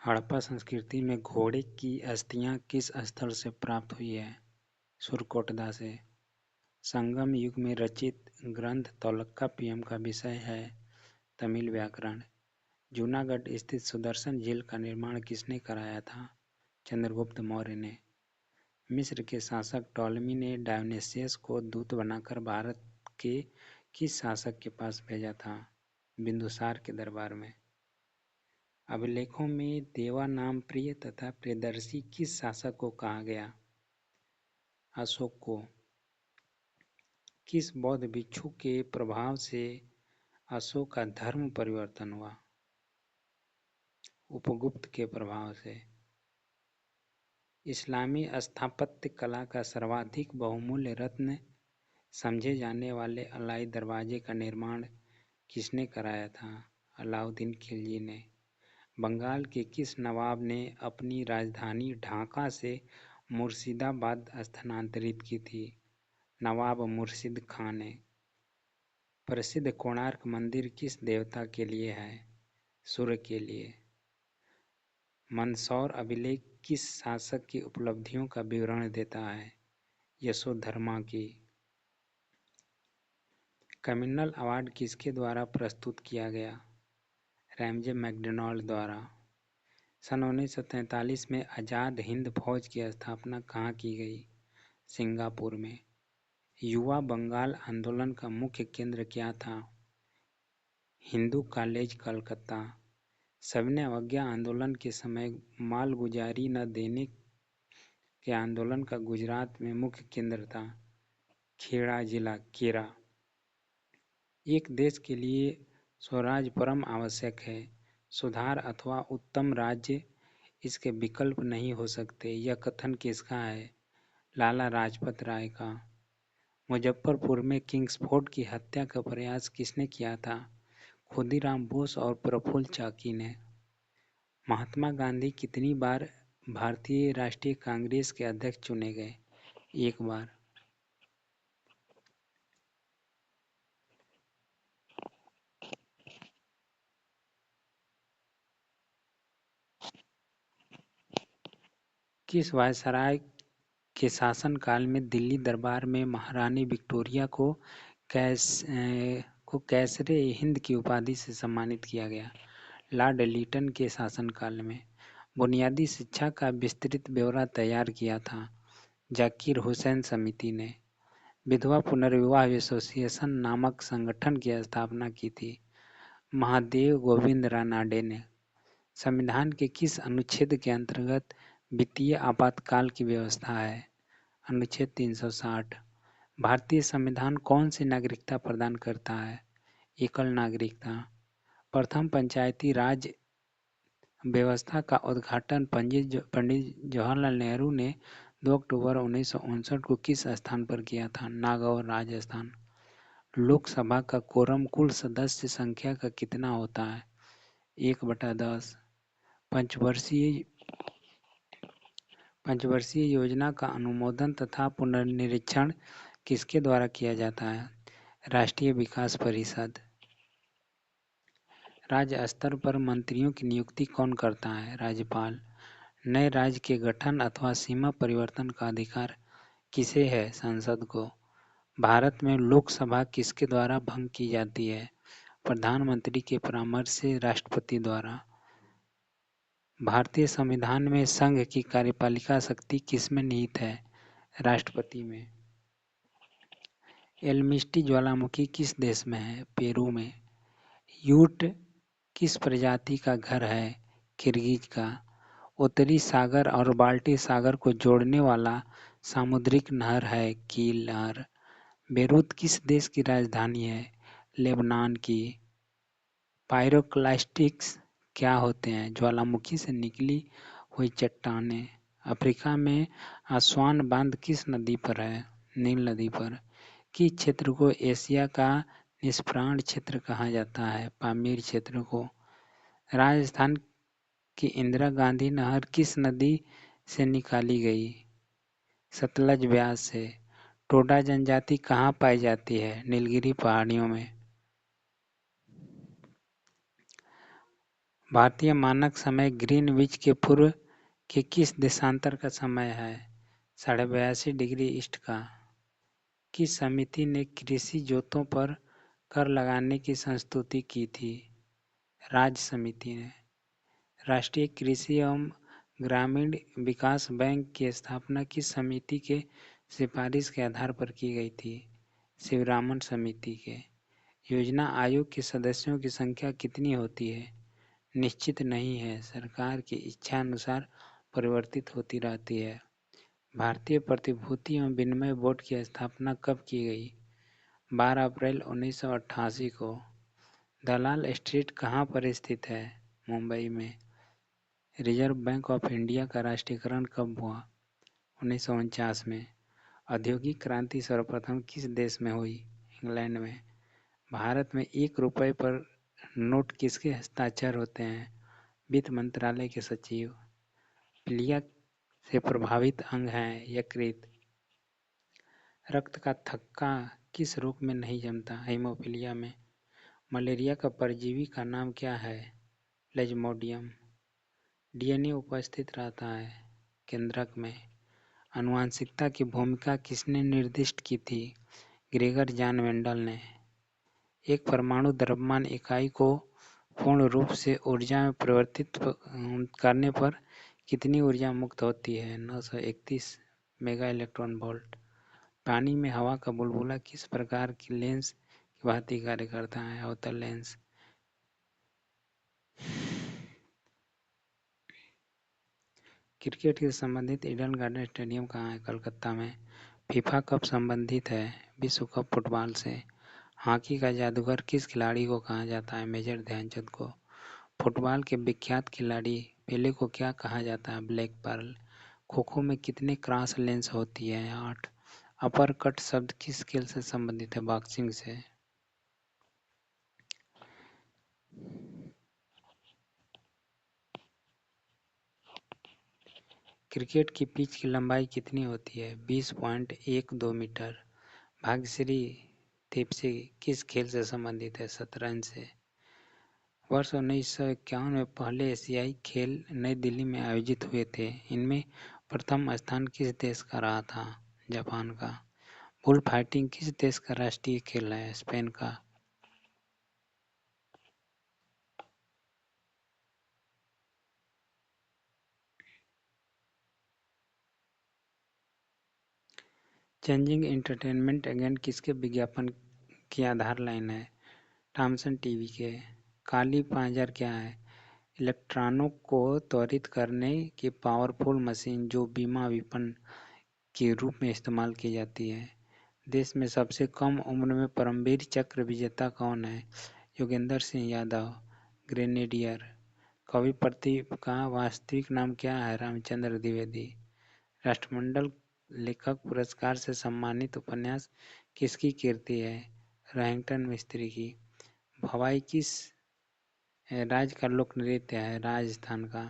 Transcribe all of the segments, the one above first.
हड़प्पा संस्कृति में घोड़े की अस्थियां किस स्थल से प्राप्त हुई है? सुरकोटदा से। संगम युग में रचित ग्रंथ तौलक्काप्पियम का विषय है तमिल व्याकरण। जूनागढ़ स्थित सुदर्शन झील का निर्माण किसने कराया था? चंद्रगुप्त मौर्य ने। मिस्र के शासक टॉलमी ने डायोनिसियस को दूत बनाकर भारत के किस शासक के पास भेजा था? बिंदुसार के दरबार में। अभिलेखों में देवा नाम प्रिय तथा प्रियदर्शी किस शासक को कहा गया? अशोक को। किस बौद्ध भिक्षु के प्रभाव से अशोक का धर्म परिवर्तन हुआ? उपगुप्त के प्रभाव से। इस्लामी स्थापत्य कला का सर्वाधिक बहुमूल्य रत्न समझे जाने वाले अलाई दरवाजे का निर्माण किसने कराया था? अलाउद्दीन खिलजी ने। बंगाल के किस नवाब ने अपनी राजधानी ढाका से मुर्शिदाबाद स्थानांतरित की थी? नवाब मुर्शिद खां ने। प्रसिद्ध कोणार्क मंदिर किस देवता के लिए है? सूर्य के लिए। मंदसौर अभिलेख किस शासक की उपलब्धियों का विवरण देता है? यशोधर्मा की। कम्युनल अवार्ड किसके द्वारा प्रस्तुत किया गया? रैमजे मैकडोनाल्ड द्वारा। सन 1943 में आज़ाद हिंद फौज की स्थापना कहाँ की गई? सिंगापुर में। युवा बंगाल आंदोलन का मुख्य केंद्र क्या था? हिंदू कॉलेज कलकत्ता। सविनय अवज्ञा आंदोलन के समय मालगुजारी न देने के आंदोलन का गुजरात में मुख्य केंद्र था खेड़ा जिला केरा। एक देश के लिए स्वराज परम आवश्यक है। सुधार अथवा उत्तम राज्य इसके विकल्प नहीं हो सकते। यह कथन किसका है? लाला लाजपत राय का। मुजफ्फरपुर में किंग्सफोर्ड की हत्या का प्रयास किसने किया था? खुदीराम बोस और प्रफुल्ल चाकी ने। महात्मा गांधी कितनी बार भारतीय राष्ट्रीय कांग्रेस के अध्यक्ष चुने गए? एक बार। किस वायसराय के शासनकाल में दिल्ली दरबार में महारानी विक्टोरिया को कैसरे हिंद की उपाधि से सम्मानित किया गया? लॉर्ड लिटन के शासनकाल में। बुनियादी शिक्षा का विस्तृत ब्यौरा तैयार किया था जाकिर हुसैन समिति ने। विधवा पुनर्विवाह एसोसिएशन नामक संगठन की स्थापना की थी महादेव गोविंद रानाडे ने। संविधान के किस अनुच्छेद के अंतर्गत वित्तीय आपातकाल की व्यवस्था है? अनुच्छेद 360। भारतीय संविधान कौन सी नागरिकता प्रदान करता है? एकल नागरिकता। प्रथम पंचायती राज व्यवस्था का उद्घाटन पंडित जवाहरलाल नेहरू ने 2 अक्टूबर 1959 को किस स्थान पर किया था? नागौर राजस्थान। लोकसभा का कोरम कुल सदस्य संख्या का कितना होता है? 1/10। पंचवर्षीय योजना का अनुमोदन तथा पुनर्निरीक्षण किसके द्वारा किया जाता है? राष्ट्रीय विकास परिषद। राज्य स्तर पर मंत्रियों की नियुक्ति कौन करता है? राज्यपाल। नए राज्य के गठन अथवा सीमा परिवर्तन का अधिकार किसे है? संसद को। भारत में लोकसभा किसके द्वारा भंग की जाती है? प्रधानमंत्री के परामर्श से राष्ट्रपति द्वारा। भारतीय संविधान में संघ की कार्यपालिका शक्ति किसमें निहित है? राष्ट्रपति में। एल्मिस्टी ज्वालामुखी किस देश में है? पेरू में। यूट किस प्रजाति का घर है? किर्गिज का। उत्तरी सागर और बाल्टी सागर को जोड़ने वाला सामुद्रिक नहर है कील नहर। बेरूत किस देश की राजधानी है? लेबनान की। पायरोक्लास्टिक्स क्या होते हैं? ज्वालामुखी से निकली हुई चट्टानें। अफ्रीका में आस्वान बांध किस नदी पर है? नील नदी पर। किस क्षेत्र को एशिया का निष्प्राण क्षेत्र कहा जाता है? पामीर क्षेत्र को। राजस्थान की इंदिरा गांधी नहर किस नदी से निकाली गई? सतलज ब्यास से। टोडा जनजाति कहाँ पाई जाती है? नीलगिरी पहाड़ियों में। भारतीय मानक समय ग्रीनविच के पूर्व के किस देशांतर का समय है? 82.5 डिग्री ईस्ट का। किस समिति ने कृषि जोतों पर कर लगाने की संस्तुति की थी? राज्य समिति ने। राष्ट्रीय कृषि एवं ग्रामीण विकास बैंक की स्थापना किस समिति के सिफारिश के आधार पर की गई थी? शिवरामन समिति के। योजना आयोग के सदस्यों की संख्या कितनी होती है? निश्चित नहीं है, सरकार की इच्छा अनुसार परिवर्तित होती रहती है। भारतीय प्रतिभूति एवं विनिमय बोर्ड की स्थापना कब की गई? 12 अप्रैल 1988 को। दलाल स्ट्रीट कहाँ पर स्थित है? मुंबई में। रिजर्व बैंक ऑफ इंडिया का राष्ट्रीयकरण कब हुआ? 1949 में। औद्योगिक क्रांति सर्वप्रथम किस देश में हुई? इंग्लैंड में। भारत में 1 रुपये पर नोट किसके हस्ताक्षर होते हैं? वित्त मंत्रालय के सचिव। पीलिया से प्रभावित अंग हैं यकृत। रक्त का थक्का किस रोग में नहीं जमता? हीमोफीलिया में। मलेरिया का परजीवी का नाम क्या है? प्लेज्मोडियम। डीएनए उपस्थित रहता है केंद्रक में। आनुवंशिकता की भूमिका किसने निर्दिष्ट की थी? ग्रेगर जॉन मेंडल ने। एक परमाणु द्रव्यमान इकाई को पूर्ण रूप से ऊर्जा में परिवर्तित करने पर कितनी ऊर्जा मुक्त होती है? 931 मेगा इलेक्ट्रॉन वोल्ट। पानी में हवा का बुलबुला किस प्रकार की लेंस की भांति कार्य करता है? अवतल लेंस। क्रिकेट से संबंधित ईडन गार्डन स्टेडियम कहाँ है? कलकत्ता में। फीफा कप संबंधित है? विश्व कप फुटबॉल से। हॉकी का जादूगर किस खिलाड़ी को कहा जाता है? मेजर ध्यानचंद को। फुटबॉल के विख्यात खिलाड़ी पेले को क्या कहा जाता है? Black pearl. खो खो में कितने क्रॉस लेंस होती है? 8। अपर कट शब्द किस खेल से संबंधित है? बॉक्सिंग से। क्रिकेट की पिच की लंबाई कितनी होती है? 20.12 मीटर। भाग्यश्री थीप्से किस खेल से संबंधित है? शतरंज से। वर्ष 1951 में पहले एशियाई खेल नई दिल्ली में आयोजित हुए थे। इनमें प्रथम स्थान किस देश का रहा था? जापान का। बुल फाइटिंग किस देश का राष्ट्रीय खेल है? स्पेन का। चेंजिंग एंटरटेनमेंट अगेन किसके विज्ञापन की आधार लाइन है? थॉमसन टीवी के। काली पांजर क्या है? इलेक्ट्रॉनों को त्वरित करने की पावरफुल मशीन जो बीमा विपणन के रूप में इस्तेमाल की जाती है। देश में सबसे कम उम्र में परमवीर चक्र विजेता कौन है? योगेंद्र सिंह यादव। ग्रेनेडियर। कवि प्रदीप का वास्तविक नाम क्या है? रामचंद्र द्विवेदी। राष्ट्रमंडल लेखक पुरस्कार से सम्मानित उपन्यास किसकी कृति है? रोहिंग्टन मिस्त्री की। भवाई किस राज्य का लोक नृत्य है? राजस्थान का।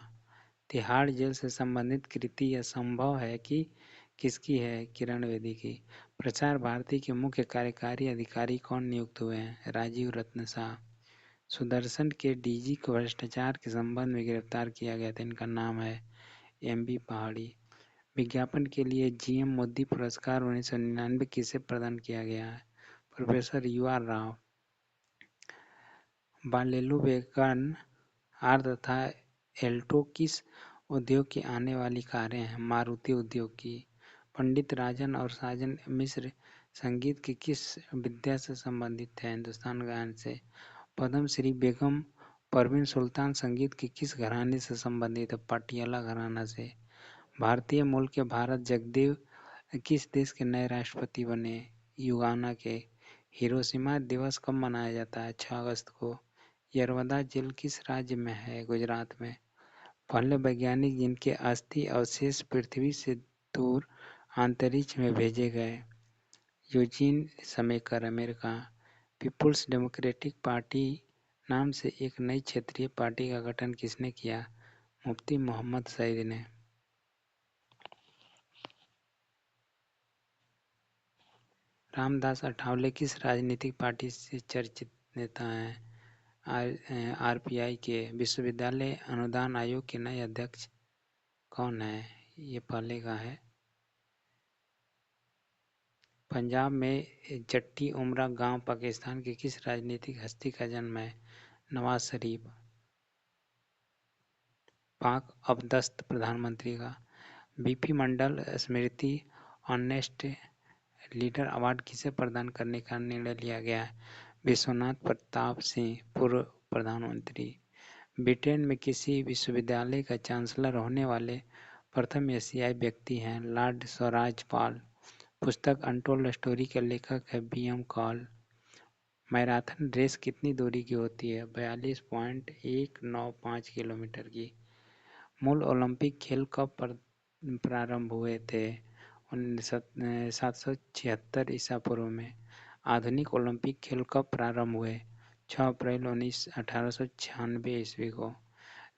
तिहाड़ जेल से संबंधित कृति यह संभव है कि किसकी है? किरण बेदी की। प्रसार भारती के मुख्य कार्यकारी अधिकारी कौन नियुक्त हुए हैं? राजीव रत्न शाह। सुदर्शन के डीजी को भ्रष्टाचार के संबंध में गिरफ्तार किया गया था। इनका नाम है एमबी पहाड़ी। विज्ञापन के लिए जीएम मोदी पुरस्कार 1999 किसे प्रदान किया गया है? Professor UR Rao. बालेलु वैगन आर तथा एल्टो किस उद्योग की आने वाली कारें हैं? मारुति उद्योग की। पंडित राजन और साजन मिश्र संगीत की किस विद्या से संबंधित है? हिंदुस्तान गायन से। पद्म श्री बेगम परवीन सुल्तान संगीत के किस घराने से संबंधित है? पटियाला घराना से। भारतीय मूल के भारत जगदेव किस देश के नए राष्ट्रपति बने? युगाना के। हिरोशिमा दिवस कब मनाया जाता है? 6 अगस्त को। यरवदा झील किस राज्य में है? गुजरात में। पहले वैज्ञानिक जिनके अस्थि अवशेष पृथ्वी से दूर अंतरिक्ष में भेजे गए? Eugene Shoemaker, America. People's Democratic Party नाम से एक नई क्षेत्रीय पार्टी का गठन किसने किया? मुफ्ती मोहम्मद सईद ने। रामदास अठावले किस राजनीतिक पार्टी से चर्चित नेता हैं? आरपीआई के विश्वविद्यालय अनुदान आयोग के नए अध्यक्ष कौन है? ये पहले का है। पंजाब में जट्टी उमरा गांव पाकिस्तान की किस राजनीतिक हस्ती का जन्म है? नवाज शरीफ। पाक अपदस्थ प्रधानमंत्री का। बीपी मंडल स्मृति ऑनेस्ट लीडर अवार्ड किसे प्रदान करने का निर्णय लिया गया है? विश्वनाथ प्रताप सिंह, पूर्व प्रधानमंत्री। ब्रिटेन में किसी विश्वविद्यालय का चांसलर होने वाले प्रथम एशियाई व्यक्ति हैं लॉर्ड स्वराजपाल। पुस्तक अनटोल्ड स्टोरी के लेखक है बी.एम. कॉल। मैराथन रेस कितनी दूरी की होती है? 42.195 किलोमीटर की। मूल ओलंपिक खेल कब प्रारंभ हुए थे? 776 ईसा पूर्व में। आधुनिक ओलंपिक खेल कब प्रारंभ हुए? 6 अप्रैल 1896 ईस्वी को।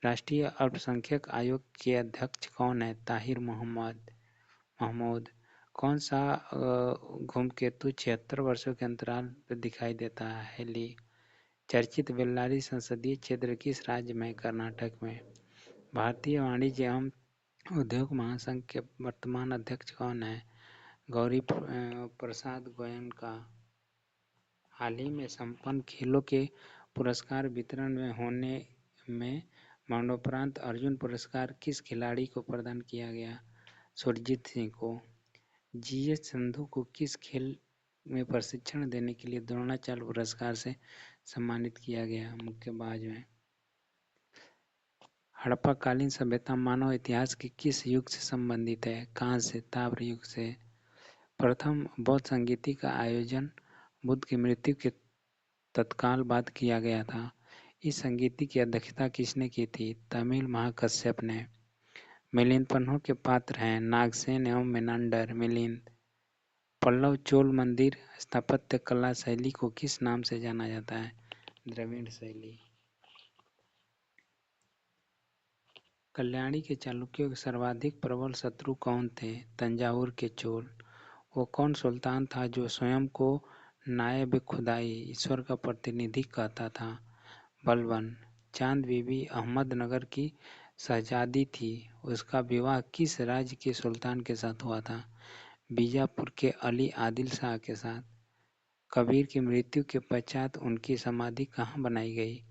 राष्ट्रीय अल्पसंख्यक आयोग के अध्यक्ष कौन है? ताहिर महमूद। कौन सा धूमकेतु 76 वर्षों के अंतराल पर दिखाई देता है? हेली। चर्चित बेल्लारी संसदीय क्षेत्र किस राज्य में? कर्नाटक में। भारतीय वाणिज्य एवं उद्योग महासंघ के वर्तमान अध्यक्ष कौन है? गौरी प्रसाद गोयनका। हाल ही में संपन्न खेलों के पुरस्कार वितरण में होने में मरणोपरांत अर्जुन पुरस्कार किस खिलाड़ी को प्रदान किया गया? सुरजीत सिंह को। जीएच संधू को किस खेल में प्रशिक्षण देने के लिए द्रोणाचार्य पुरस्कार से सम्मानित किया गया? मुक्केबाज में। हड़प्पाकालीन सभ्यता मानव इतिहास के किस युग से संबंधित है? कांस्य ताम्र युग से। प्रथम बौद्ध संगीति का आयोजन बुद्ध की मृत्यु के तत्काल बाद किया गया था। इस संगीति की अध्यक्षता किसने की थी? तमिल महाकश्यप ने। मिलिंद पन्नों के पात्र हैं नागसेन एवं मेनांडर। मिलिंद। पल्लव चोल मंदिर स्थापत्य कला शैली को किस नाम से जाना जाता है? द्रविड़ शैली। कल्याणी के चालुक्यों के सर्वाधिक प्रबल शत्रु कौन थे? तंजावुर के चोल। वो कौन सुल्तान था जो स्वयं को नायब खुदाई ईश्वर का प्रतिनिधि कहता था? बलबन। चांद बीबी अहमदनगर की शहजादी थी। उसका विवाह किस राज्य के सुल्तान के साथ हुआ था? बीजापुर के अली आदिल शाह के साथ। कबीर की मृत्यु के पश्चात उनकी समाधि कहाँ बनाई गई?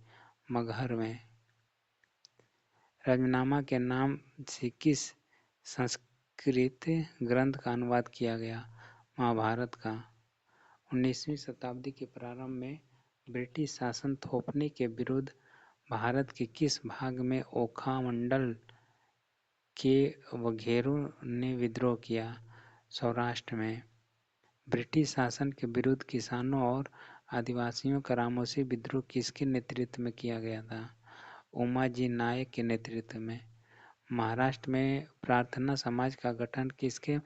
मगहर में। रजनामा के नाम से किस संस्कृत ग्रंथ का अनुवाद किया गया? महाभारत का। 19वीं शताब्दी के प्रारंभ में ब्रिटिश शासन थोपने के विरुद्ध भारत के किस भाग में ओखा मंडल के वघेरों ने विद्रोह किया? सौराष्ट्र में। ब्रिटिश शासन के विरुद्ध किसानों और आदिवासियों का रामोसी विद्रोह किसके नेतृत्व में किया गया था? उमाजी नायक के नेतृत्व में। महाराष्ट्र में प्रार्थना समाज का गठन किसके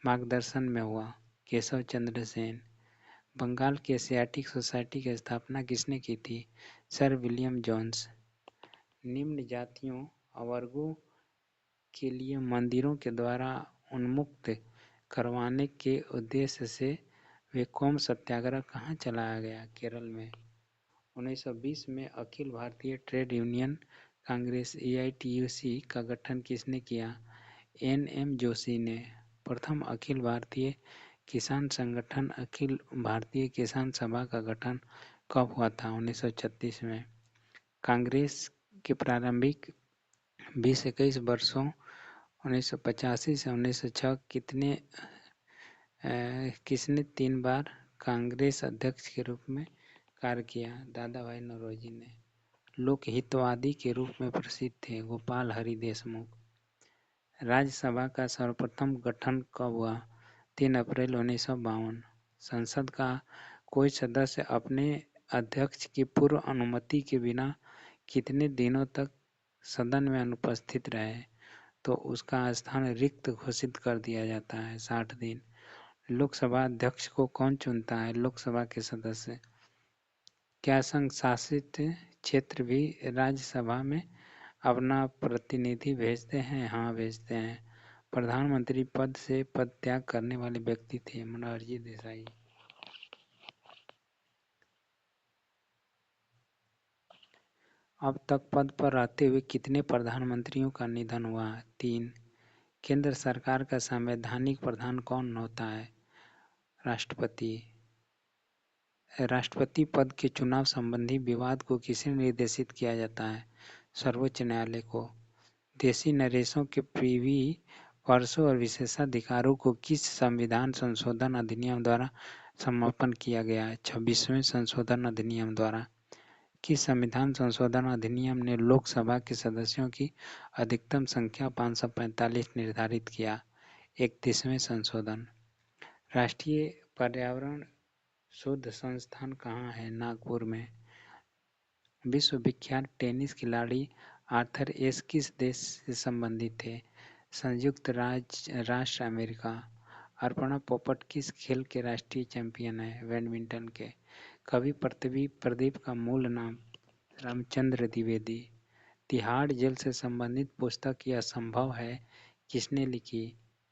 मार्गदर्शन में हुआ? केशव चंद्र सेन। बंगाल की एशियाटिक सोसाइटी की स्थापना किसने की थी? Sir William Jones. निम्न जातियों और वर्गों के लिए मंदिरों के द्वारा उन्मुक्त करवाने के उद्देश्य से वेकोम सत्याग्रह कहाँ चलाया गया? केरल में। 1920 में Akhil Bharatiya trade union Congress AITUC का गठन किसने किया? NM जोशी ने। प्रथम अखिल भारतीय किसान संगठन अखिल भारतीय किसान सभा का गठन कब हुआ था? 1936 में। कांग्रेस के प्रारंभिक 20-21 वर्षों 1985 से 1906 किसने 3 बार कांग्रेस अध्यक्ष के रूप में कार्य किया? दादा भाई नौरोजी ने। लोकहितवादी के रूप में प्रसिद्ध थे गोपाल हरि देशमुख। राज्यसभा का सर्वप्रथम गठन कब हुआ? 3 अप्रैल 1952। संसद का कोई सदस्य अपने अध्यक्ष की पूर्व अनुमति के बिना कितने दिनों तक सदन में अनुपस्थित रहे तो उसका स्थान रिक्त घोषित कर दिया जाता है? 60 दिन। लोकसभा अध्यक्ष को कौन चुनता है? लोकसभा के सदस्य। क्या संघ शासित क्षेत्र भी राज्यसभा में अपना प्रतिनिधि भेजते हैं? हाँ, भेजते हैं। प्रधानमंत्री पद से पदत्याग करने वाले व्यक्ति थे मोरारजी देसाई। अब तक पद पर रहते हुए कितने प्रधानमंत्रियों का निधन हुआ? 3। केंद्र सरकार का संवैधानिक प्रधान कौन होता है? राष्ट्रपति। राष्ट्रपति पद के चुनाव संबंधी विवाद को किसे निर्देशित किया जाता है? सर्वोच्च न्यायालय को। देशी नरेशों के प्रीवी पर्सों और विशेषाधिकारों को किस संविधान संशोधन अधिनियम द्वारा समापन किया गया है? 26वें संशोधन अधिनियम द्वारा। किस संविधान संशोधन अधिनियम ने लोकसभा के सदस्यों की अधिकतम संख्या 545 निर्धारित किया? 31वें संशोधन। राष्ट्रीय पर्यावरण शोध संस्थान कहाँ है? नागपुर में। विश्व विख्यात टेनिस खिलाड़ी आर्थर एश किस देश से संबंधित थे? संयुक्त राष्ट्र अमेरिका। अर्पणा पोपट किस खेल के राष्ट्रीय चैंपियन है? बैडमिंटन के। कवि प्रदीप का मूल नाम? रामचंद्र द्विवेदी। तिहाड़ जेल से संबंधित पुस्तक यह संभव है किसने लिखी?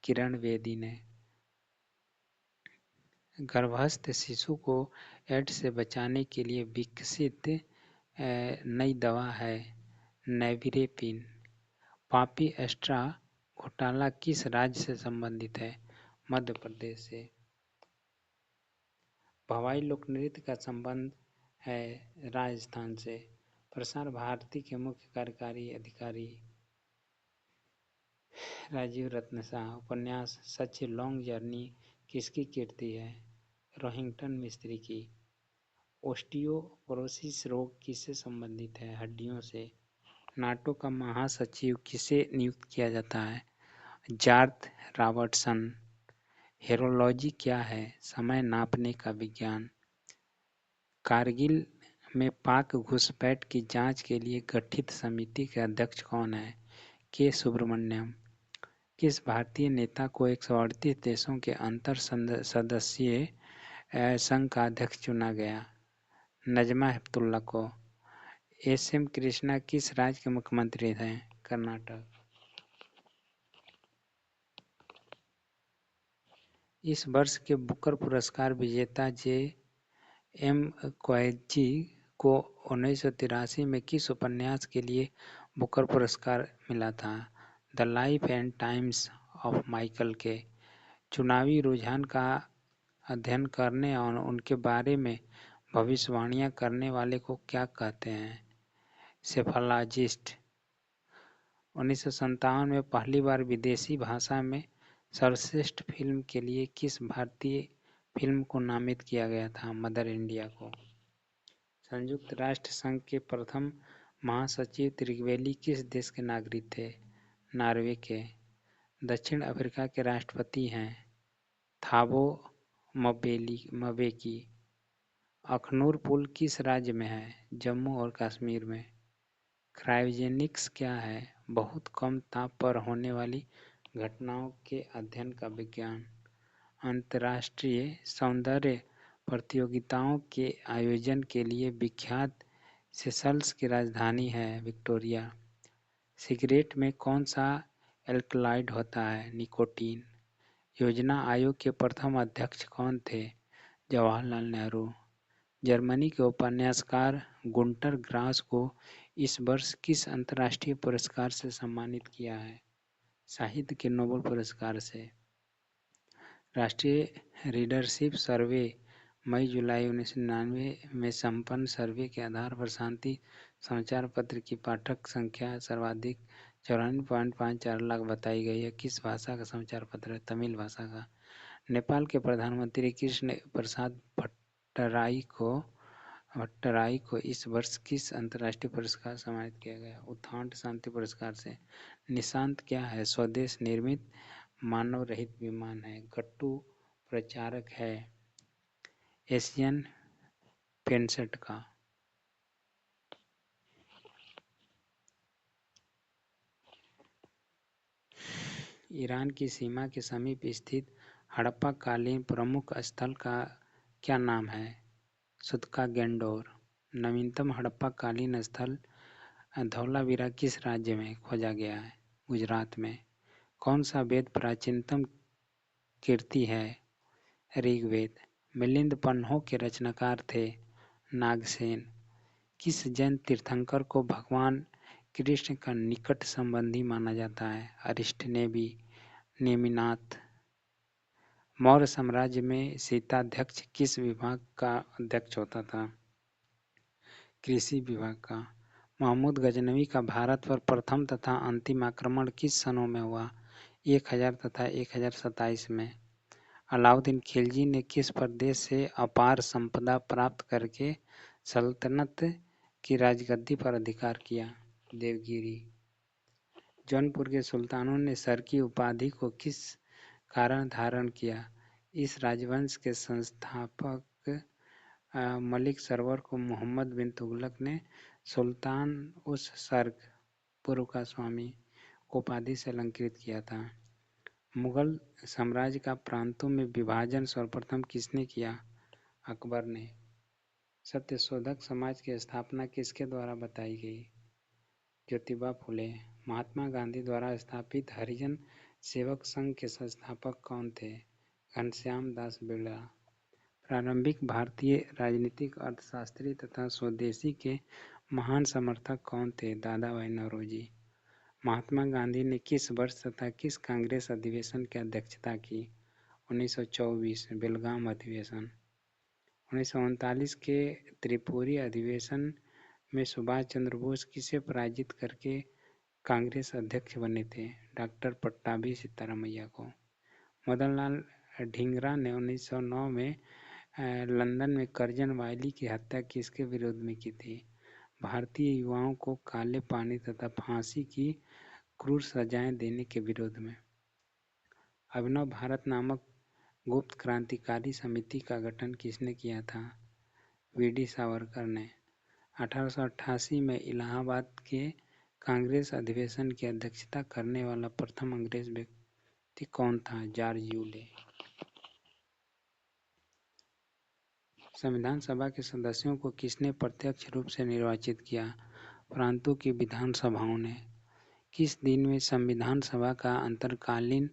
किरण बेदी ने। गर्भस्थ शिशु को एड्स से बचाने के लिए विकसित नई दवा है नेविरेपिन। पापी एस्ट्रा घोटाला किस राज्य से संबंधित है? मध्य प्रदेश से। भवाई लोक नृत्य का संबंध है राजस्थान से। प्रसार भारती के मुख्य कार्यकारी अधिकारी राजीव रत्न शाह। उपन्यास सच ए लॉन्ग जर्नी किसकी कीर्ति है? रोहिंग्टन मिस्त्री की। ओस्टियोपोरोसिस रोग किससे संबंधित है? हड्डियों से। नाटो का महासचिव किसे नियुक्त किया जाता है? George Robertson. हेरोलॉजी क्या है? समय नापने का विज्ञान। कारगिल में पाक घुसपैठ की जांच के लिए गठित समिति के अध्यक्ष कौन है? के सुब्रमण्यम। किस भारतीय नेता को 138 देशों के अंतर सदस्यीय संघ का अध्यक्ष चुना गया? नजमा हेपतुल्ला को। एस.एम. कृष्णा किस राज्य के मुख्यमंत्री थे? कर्नाटक। इस वर्ष के बुकर पुरस्कार विजेता जे.एम. क्वैजी को 1983 में किस उपन्यास के लिए बुकर पुरस्कार मिला था? The life and times of Michael के। चुनावी रुझान का अध्ययन करने और उनके बारे में भविष्यवाणियां करने वाले को क्या कहते हैं? सेफोलॉजिस्ट। 1957 में पहली बार विदेशी भाषा में सर्वश्रेष्ठ फिल्म के लिए किस भारतीय फिल्म को नामित किया गया था? मदर इंडिया को। संयुक्त राष्ट्र संघ के प्रथम महासचिव त्रिवेली किस देश के नागरिक थे? नॉर्वे के। दक्षिण अफ्रीका के राष्ट्रपति हैं थाबो मबेकी। अखनूर पुल किस राज्य में है? जम्मू और कश्मीर में। क्रायोजेनिक्स क्या है? बहुत कम ताप पर होने वाली घटनाओं के अध्ययन का विज्ञान। अंतर्राष्ट्रीय सौंदर्य प्रतियोगिताओं के आयोजन के लिए विख्यात सेशल्स की राजधानी है विक्टोरिया। सिगरेट में कौन सा एल्कलॉइड होता है? निकोटीन। योजना आयोग के प्रथम अध्यक्ष कौन थे? जवाहरलाल नेहरू। जर्मनी के उपन्यासकार गुंटर ग्रास को इस वर्ष किस अंतर्राष्ट्रीय पुरस्कार से सम्मानित किया है? साहित्य के नोबेल पुरस्कार से। राष्ट्रीय रीडरशिप सर्वे मई-जुलाई 1999 में संपन्न सर्वे के आधार पर शांति समाचार पत्र की पाठक संख्या सर्वाधिक 94.54 लाख बताई गई है। किस भाषा का समाचार पत्र है? तमिल भाषा का। नेपाल के प्रधानमंत्री कृष्ण प्रसाद भट्टराई को इस वर्ष किस अंतर्राष्ट्रीय पुरस्कार से सम्मानित किया गया? उत्थान शांति पुरस्कार से। निशांत क्या है? स्वदेश निर्मित मानव रहित विमान है। गट्टू प्रचारक है एशियन पेंसेट का। ईरान की सीमा के समीप स्थित हड़प्पा कालीन प्रमुख स्थल का क्या नाम है? सुतका गेंडोर। नवीनतम हड़प्पा कालीन स्थल धौलावीरा किस राज्य में खोजा गया है? गुजरात में। कौन सा वेद प्राचीनतम कीर्ति है? ऋग्वेद। मिलिंद पन्हों के रचनाकार थे? नागसेन। किस जैन तीर्थंकर को भगवान कृष्ण का निकट संबंधी माना जाता है? अरिष्ट नेमिनाथ। मौर्य साम्राज्य में शीताध्यक्ष किस विभाग का अध्यक्ष होता था? कृषि विभाग का। महमूद गजनवी का भारत पर प्रथम तथा अंतिम आक्रमण किस सनों में हुआ? 1000 तथा 1027 में। अलाउद्दीन खिलजी ने किस प्रदेश से अपार संपदा प्राप्त करके सल्तनत की राजगद्दी पर अधिकार किया? देवगिरी। जौनपुर के सुल्तानों ने सर की उपाधि को किस कारण धारण किया? इस राजवंश के संस्थापक मलिक सरवर को मोहम्मद बिन तुगलक ने सुल्तान उस सर्ग पूर्व का स्वामी उपाधि से अलंकृत किया था। मुगल साम्राज्य का प्रांतों में विभाजन सर्वप्रथम किसने किया? अकबर ने। सत्यशोधक समाज की स्थापना किसके द्वारा बताई गई? ज्योतिबा फुले। महात्मा गांधी द्वारा स्थापित हरिजन सेवक संघ के संस्थापक कौन थे? घनश्याम दास बिरला। प्रारंभिक भारतीय राजनीतिक अर्थशास्त्री तथा स्वदेशी के महान समर्थक कौन थे? दादा भाई नौरोजी। महात्मा गांधी ने किस वर्ष तथा किस कांग्रेस अधिवेशन की अध्यक्षता की? 1924 बेलगाम अधिवेशन। 1939 के त्रिपुरी अधिवेशन में सुभाष चंद्र बोस किसे पराजित करके कांग्रेस अध्यक्ष बने थे? डॉक्टर पट्टाभी सीतारामैया को। मदन लाल ढींगरा ने 1909 में लंदन में कर्जन वायली की हत्या किसके विरोध में की थी? भारतीय युवाओं को काले पानी तथा फांसी की क्रूर सजाएं देने के विरोध में। अभिनव भारत नामक गुप्त क्रांतिकारी समिति का गठन किसने किया था? वी.डी. सावरकर ने। 1888 में इलाहाबाद के कांग्रेस अधिवेशन की अध्यक्षता करने वाला प्रथम अंग्रेज व्यक्ति कौन था? George Yule. संविधान सभा के सदस्यों को किसने प्रत्यक्ष रूप से निर्वाचित किया? प्रांतों की विधानसभाओं ने। किस दिन में संविधान सभा का अंतरकालीन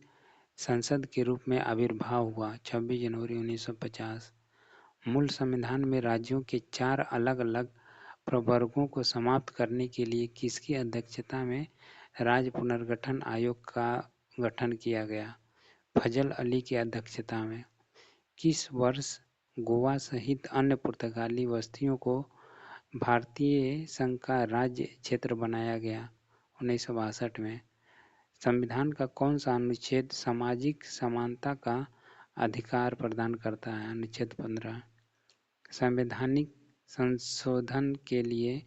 संसद के रूप में आविर्भाव हुआ? 26 जनवरी 1950। मूल संविधान में राज्यों के 4 अलग अलग प्रवर्गों को समाप्त करने के लिए किसकी अध्यक्षता में राज्य पुनर्गठन आयोग का गठन किया गया? फजल अली की अध्यक्षता में। किस वर्ष गोवा सहित अन्य पुर्तगाली बस्तियों को भारतीय संघ का राज्य क्षेत्र बनाया गया? 1962 में। संविधान का कौन सा अनुच्छेद सामाजिक समानता का अधिकार प्रदान करता है? अनुच्छेद 15। संवैधानिक संशोधन के लिए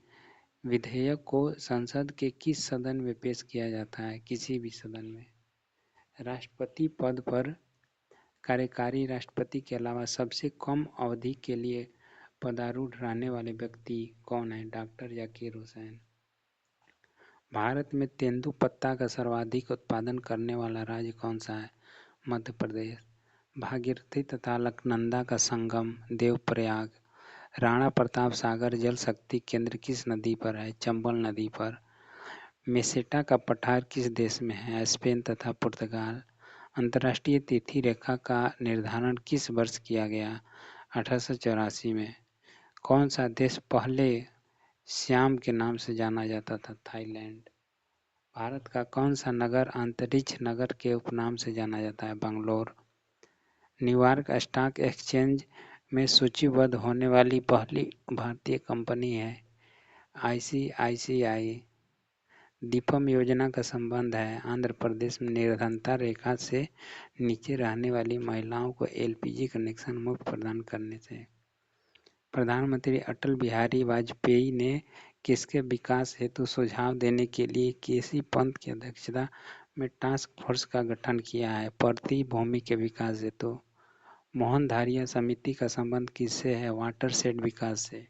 विधेयक को संसद के किस सदन में पेश किया जाता है? किसी भी सदन में। राष्ट्रपति पद पर कार्यकारी राष्ट्रपति के अलावा सबसे कम अवधि के लिए पदारूढ़ रहने वाले व्यक्ति कौन है? डॉक्टर जाकिर हुसैन। भारत में तेंदुपत्ता का सर्वाधिक उत्पादन करने वाला राज्य कौन सा है? मध्य प्रदेश। भागीरथी तथा अलकनंदा का संगम देवप्रयाग। राणा प्रताप सागर जल शक्ति केंद्र किस नदी पर है? चंबल नदी पर। मेसेटा का पठार किस देश में है? स्पेन तथा पुर्तगाल। अंतर्राष्ट्रीय तिथि रेखा का निर्धारण किस वर्ष किया गया? 1884 में। कौन सा देश पहले श्याम के नाम से जाना जाता था? थाईलैंड। भारत का कौन सा नगर अंतरिक्ष नगर के उपनाम से जाना जाता है? बंगलौर। न्यूयॉर्क स्टॉक एक्सचेंज में सूचीबद्ध होने वाली पहली भारतीय कंपनी है ICICI। दीपम योजना का संबंध है आंध्र प्रदेश में निर्धनता रेखा से नीचे रहने वाली महिलाओं को LPG कनेक्शन मुफ्त प्रदान करने से। प्रधानमंत्री अटल बिहारी वाजपेयी ने किसके विकास हेतु सुझाव देने के लिए केसी पंत की अध्यक्षता में टास्क फोर्स का गठन किया है? पृथ्वी भूमि के विकास हेतु। मोहन धारिया समिति का संबंध किससे है? वाटरशेड विकास से।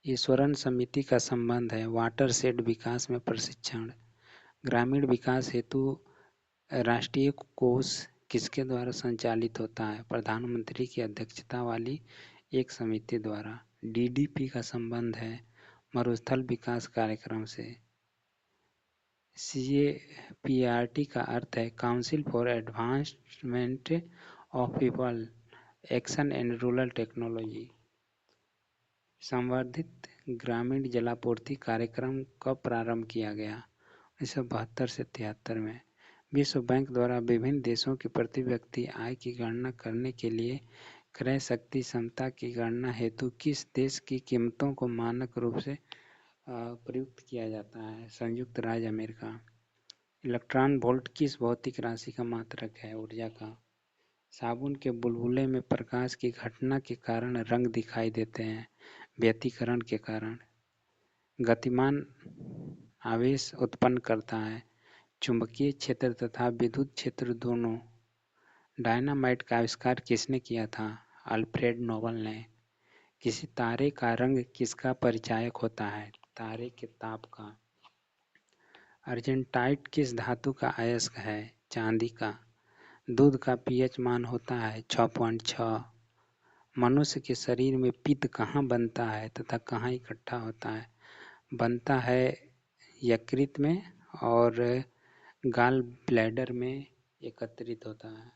ईश्वरन समिति का संबंध है वाटरशेड विकास में प्रशिक्षण। ग्रामीण विकास हेतु राष्ट्रीय कोष किसके द्वारा संचालित होता है? प्रधानमंत्री की अध्यक्षता वाली एक समिति द्वारा। DDP का संबंध है मरुस्थल विकास कार्यक्रम से। CAPRT का अर्थ है council for advancement of people action and rural technology. संवर्धित ग्रामीण जलापूर्ति कार्यक्रम कब प्रारंभ किया गया? 1972 से 73 में। विश्व बैंक द्वारा विभिन्न देशों की प्रति व्यक्ति आय की गणना करने के लिए क्रय शक्ति क्षमता की गणना हेतु किस देश की कीमतों को मानक रूप से प्रयुक्त किया जाता है? संयुक्त राज्य अमेरिका। इलेक्ट्रॉन वोल्ट किस भौतिक राशि का मात्रक है? ऊर्जा का। साबुन के बुलबुले में प्रकाश की घटना के कारण रंग दिखाई देते हैं, व्यतिकरण के कारण। गतिमान आवेश उत्पन्न करता है। चुंबकीय क्षेत्र तथा विद्युत क्षेत्र दोनों। डायनामाइट का आविष्कार किसने किया था? अल्फ्रेड नोबल ने। किसी तारे का रंग किसका परिचायक होता है? तारे के ताप का। अर्जेंटाइट किस धातु का अयस्क है? चांदी का। दूध का पीएच मान होता है 6.6। मनुष्य के शरीर में पित्त कहाँ बनता है तथा कहाँ इकट्ठा होता है? बनता है यकृत में और गाल ब्लैडर में एकत्रित होता है।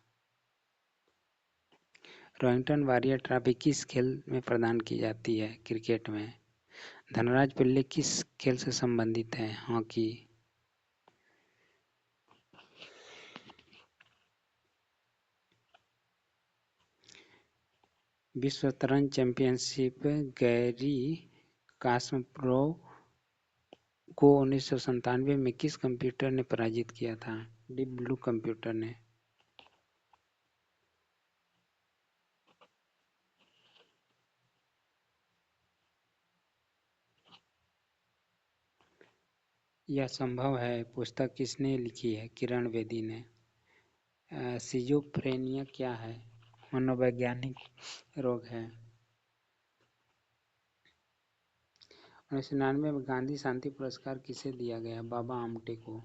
रोहिंटन वारियर ट्रॉफी किस खेल में प्रदान की जाती है? क्रिकेट में। धनराज पिल्ले किस खेल से संबंधित है? हॉकी। विश्व शतरंज चैंपियनशिप गैरी कास्परोव को 1997 में किस कंप्यूटर ने पराजित किया था? डीप ब्लू कंप्यूटर ने। यह संभव है पुस्तक किसने लिखी है? किरण बेदी ने। सिजोफ्रेनिया क्या है? मनोवैज्ञानिक रोग है। 1999 में गांधी शांति पुरस्कार किसे दिया गया? बाबा आमटे को।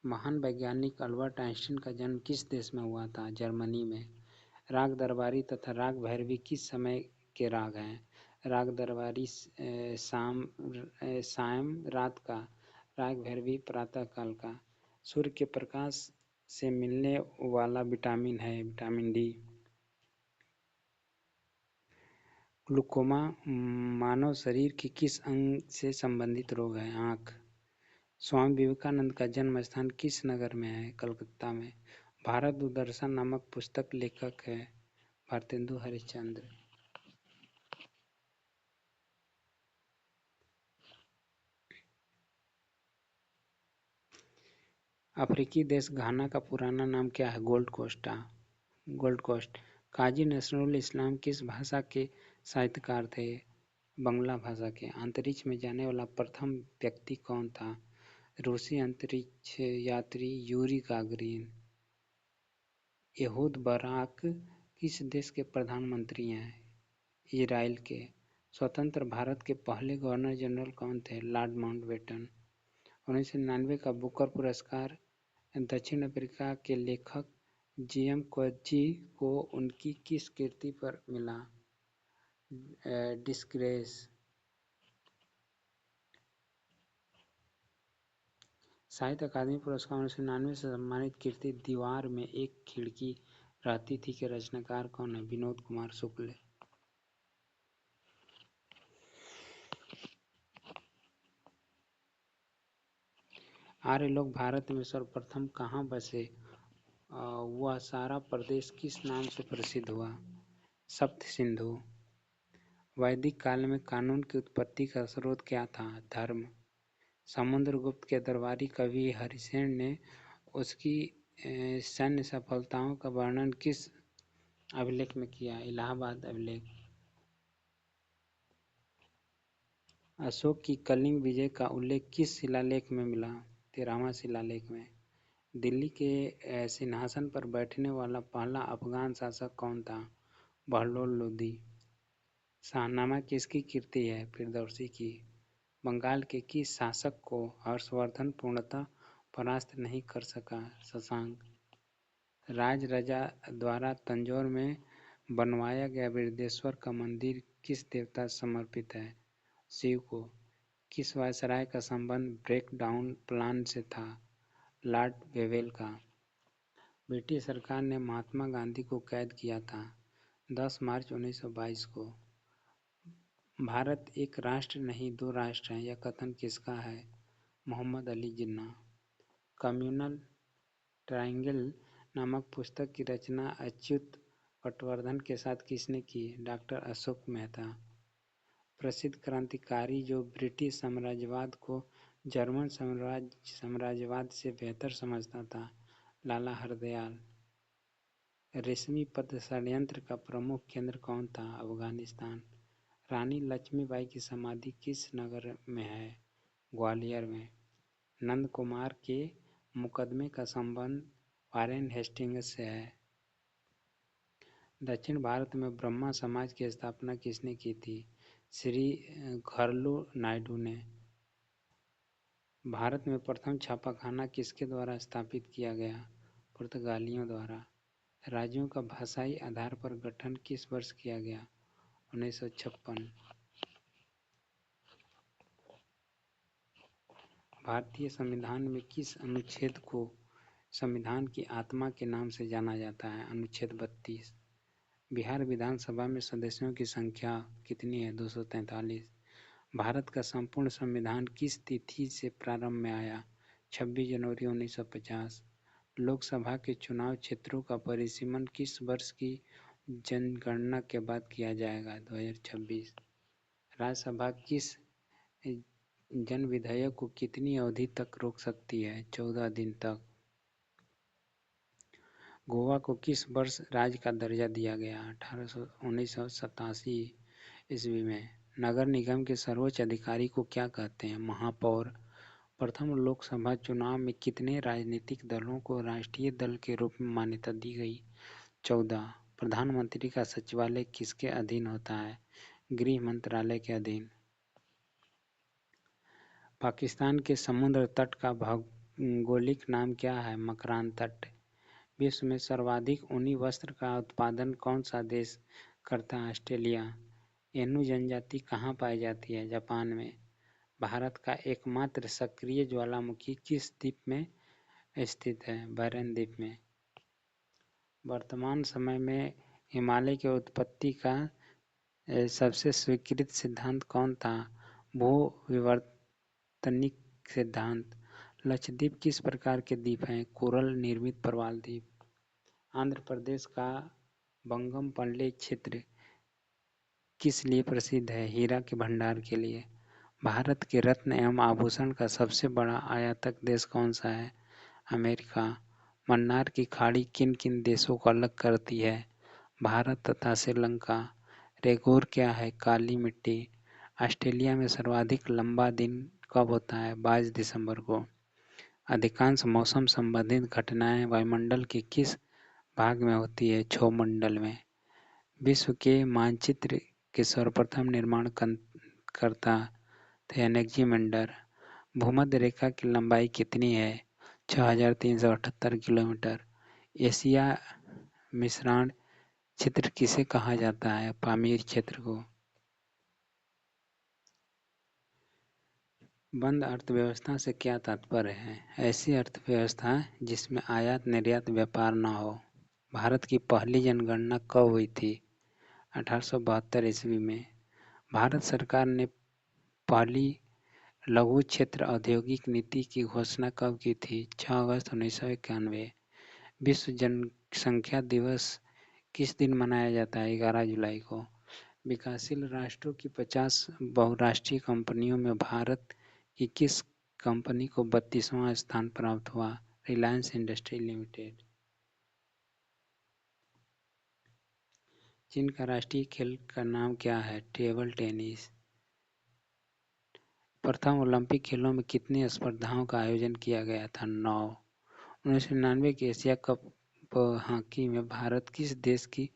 महान वैज्ञानिक अल्बर्ट आइंस्टीन का जन्म किस देश में हुआ था? जर्मनी में। राग दरबारी तथा राग भैरवी किस समय के राग हैं? राग दरबारी सायं रात का, राग भैरवी प्रातः काल का। सूर्य के प्रकाश से मिलने वाला विटामिन है विटामिन डी। ग्लूकोमा मानव शरीर के किस अंग से संबंधित रोग है? आँख। स्वामी विवेकानंद का जन्म स्थान किस नगर में है? कलकत्ता में। भारत दूरदर्शन नामक पुस्तक लेखक है भारतेंदु हरिश्चंद्र। अफ्रीकी देश घाना का पुराना नाम क्या है? Gold Coast. काजी नजरुल इस्लाम किस भाषा के साहित्यकार थे? बंगला भाषा के। अंतरिक्ष में जाने वाला प्रथम व्यक्ति कौन था? रूसी अंतरिक्ष यात्री यूरी गागरिन। यहूद बराक किस देश के प्रधानमंत्री हैं? इजराइल के। स्वतंत्र भारत के पहले गवर्नर जनरल कौन थे? Lord Mountbatten. 1999 का बुकर पुरस्कार दक्षिण अफ्रीका के लेखक जीएम कोएत्जी को उनकी किस कृति पर मिला? डिस्ग्रेस। साहित्य अकादमी पुरस्कार 1999 से सम्मानित कृति दीवार में एक खिड़की रहती थी के रचनाकार कौन है? विनोद कुमार शुक्ल। आर्य लोग भारत में सर्वप्रथम कहाँ बसे? वह सारा प्रदेश किस नाम से प्रसिद्ध हुआ? सप्त सिंधु। वैदिक काल में कानून की उत्पत्ति का स्रोत क्या था? धर्म। समुद्रगुप्त के दरबारी कवि हरिसेन ने उसकी सैन्य सफलताओं का वर्णन किस अभिलेख में किया? इलाहाबाद अभिलेख। अशोक की कलिंग विजय का उल्लेख किस शिलालेख में मिला? 13वां शिलालेख में। दिल्ली के सिंहासन पर बैठने वाला पहला अफगान शासक कौन था? बहलोल लोदी। शाहनामा किसकी कृति है? फिरदौसी की। बंगाल के किस शासक को हर्षवर्धन पूर्णतः परास्त नहीं कर सका? शशांक। राज रजा द्वारा तंजौर में बनवाया गया बृहदेश्वर का मंदिर किस देवता समर्पित है? शिव को। किस वायसराय का संबंध ब्रेक डाउन प्लान से था? लॉर्ड वेवेल का। ब्रिटिश सरकार ने महात्मा गांधी को कैद किया था 10 मार्च 1922 को। भारत एक राष्ट्र नहीं दो राष्ट्र हैं, यह कथन किसका है? मोहम्मद अली जिन्ना। कम्युनल ट्रायंगल नामक पुस्तक की रचना अच्युत पटवर्धन के साथ किसने की? डॉक्टर अशोक मेहता। प्रसिद्ध क्रांतिकारी जो ब्रिटिश साम्राज्यवाद को जर्मन साम्राज्यवाद से बेहतर समझता था? लाला हरदयाल। रेशमी पद षड्यंत्र का प्रमुख केंद्र कौन था? अफगानिस्तान। रानी लक्ष्मीबाई की समाधि किस नगर में है? ग्वालियर में। नंद कुमार के मुकदमे का संबंध वारेन हेस्टिंग्स से है। दक्षिण भारत में ब्रह्मा समाज की स्थापना किसने की थी? श्री घरलू नायडू ने। भारत में प्रथम छापाखाना किसके द्वारा स्थापित किया गया? पुर्तगालियों द्वारा। राज्यों का भाषाई आधार पर गठन किस वर्ष किया गया? 1956। भारतीय संविधान में किस अनुच्छेद को संविधान की आत्मा के नाम से जाना जाता है? अनुच्छेद 32। बिहार विधानसभा में सदस्यों की संख्या कितनी है? 243। भारत का संपूर्ण संविधान किस तिथि से प्रारंभ में आया? 26 जनवरी 1950। लोकसभा के चुनाव क्षेत्रों का परिसीमन किस वर्ष की जनगणना के बाद किया जाएगा? 2026। राज्यसभा किस जन विधेयक को कितनी अवधि तक रोक सकती है? 14 दिन तक। गोवा को किस वर्ष राज्य का दर्जा दिया गया? 1987 ईस्वी में। नगर निगम के सर्वोच्च अधिकारी को क्या कहते हैं? महापौर। प्रथम लोकसभा चुनाव में कितने राजनीतिक दलों को राष्ट्रीय दल के रूप में मान्यता दी गई? 14। प्रधानमंत्री का सचिवालय किसके अधीन होता है? गृह मंत्रालय के अधीन। पाकिस्तान के समुद्र तट का भौगोलिक नाम क्या है? मकरान तट। विश्व में सर्वाधिक ऊनी वस्त्र का उत्पादन कौन सा देश करता है? ऑस्ट्रेलिया। एनु जनजाति कहाँ पाई जाती है? जापान में। भारत का एकमात्र सक्रिय ज्वालामुखी किस द्वीप में स्थित है? बैरन द्वीप में। वर्तमान समय में हिमालय की उत्पत्ति का सबसे स्वीकृत सिद्धांत कौन था? भूविवर्तनिक सिद्धांत। लक्षद्वीप किस प्रकार के द्वीप हैं? कोरल निर्मित प्रवाल द्वीप। आंध्र प्रदेश का बंगमपल्ली क्षेत्र किस लिए प्रसिद्ध है? हीरा के भंडार के लिए। भारत के रत्न एवं आभूषण का सबसे बड़ा आयातक देश कौन सा है? अमेरिका। मन्नार की खाड़ी किन किन देशों को अलग करती है? भारत तथा श्रीलंका। रेगोर क्या है? काली मिट्टी। ऑस्ट्रेलिया में सर्वाधिक लंबा दिन कब होता है? 22 दिसंबर को। अधिकांश मौसम संबंधित घटनाएं वायुमंडल के किस भाग में होती है? क्षोभमंडल में। विश्व के मानचित्र के सर्वप्रथम निर्माण करता थे एनेक्जिमेंडर। भूमध्य रेखा की लंबाई कितनी है? 6378 किलोमीटर। एशिया मिश्रण क्षेत्र किसे कहा जाता है? पामीर क्षेत्र को। बंद अर्थव्यवस्था से क्या तात्पर्य है? ऐसी अर्थव्यवस्था जिसमें आयात निर्यात व्यापार न हो। भारत की पहली जनगणना कब हुई थी? 1872 ईस्वी में। भारत सरकार ने पहली लघु क्षेत्र औद्योगिक नीति की घोषणा कब की थी? 6 अगस्त 1991। विश्व जनसंख्या दिवस किस दिन मनाया जाता है? 11 जुलाई को। विकासशील राष्ट्रों की 50 बहुराष्ट्रीय कंपनियों में भारत की किस कंपनी को 32वां स्थान प्राप्त हुआ? Reliance industry limited. चीन का राष्ट्रीय खेल का नाम क्या है? Table tennis. प्रथम ओलंपिक खेलों में कितनी स्पर्धाओं का आयोजन किया गया था? 9। 1999 के एशिया कप हॉकी में भारत किस देश की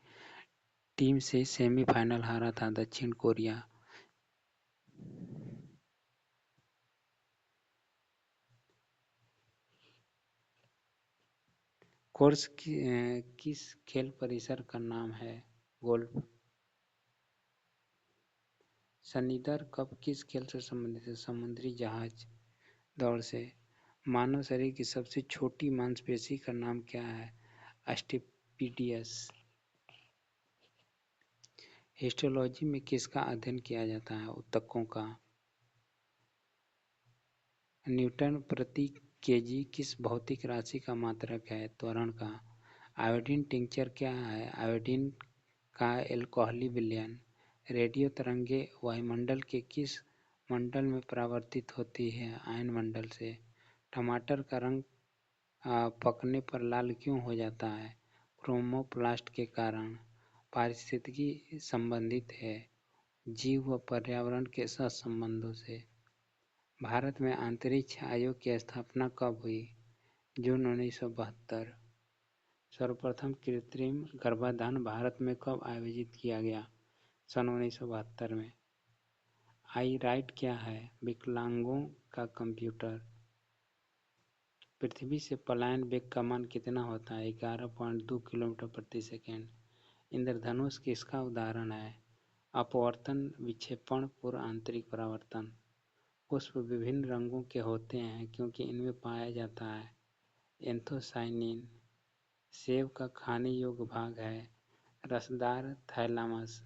टीम से सेमीफाइनल हारा था? दक्षिण कोरिया। कोर्स किस खेल परिसर का नाम है? गोल्फ। शनिदर कप किस खेल से संबंधित है? समुद्री जहाज दौड़ से। मानव शरीर की सबसे छोटी मांसपेशी का नाम क्या है? एस्टिपिडियस। हिस्टोलॉजी में किसका अध्ययन किया जाता है? ऊतकों का। न्यूटन प्रति केजी किस भौतिक राशि का मात्रक है? त्वरण का। आयोडीन टिंचर क्या है? आयोडीन का एल्कोहली विलयन। रेडियो तरंगे वायुमंडल के किस मंडल में परावर्तित होती है? आयन मंडल से। टमाटर का रंग पकने पर लाल क्यों हो जाता है? क्रोमोप्लास्ट के कारण। पारिस्थितिकी संबंधित है जीव व पर्यावरण के सहसंबंधों से। भारत में अंतरिक्ष आयोग की स्थापना कब हुई? जून 1972। सर्वप्रथम कृत्रिम गर्भाधान भारत में कब आयोजित किया गया? सन 1972 में। आई राइट क्या है? विकलांगों का कंप्यूटर। पृथ्वी से पलायन वेग का मान कितना होता है? 11.2 किलोमीटर प्रति सेकेंड। इंद्रधनुष किसका उदाहरण है? अपवर्तन, विक्षेपण, पूर्व आंतरिक परावर्तन। पुष्प विभिन्न रंगों के होते हैं क्योंकि इनमें पाया जाता है एंथोसाइनिन। सेब का खाने योग्य भाग है रसदार थैलामस।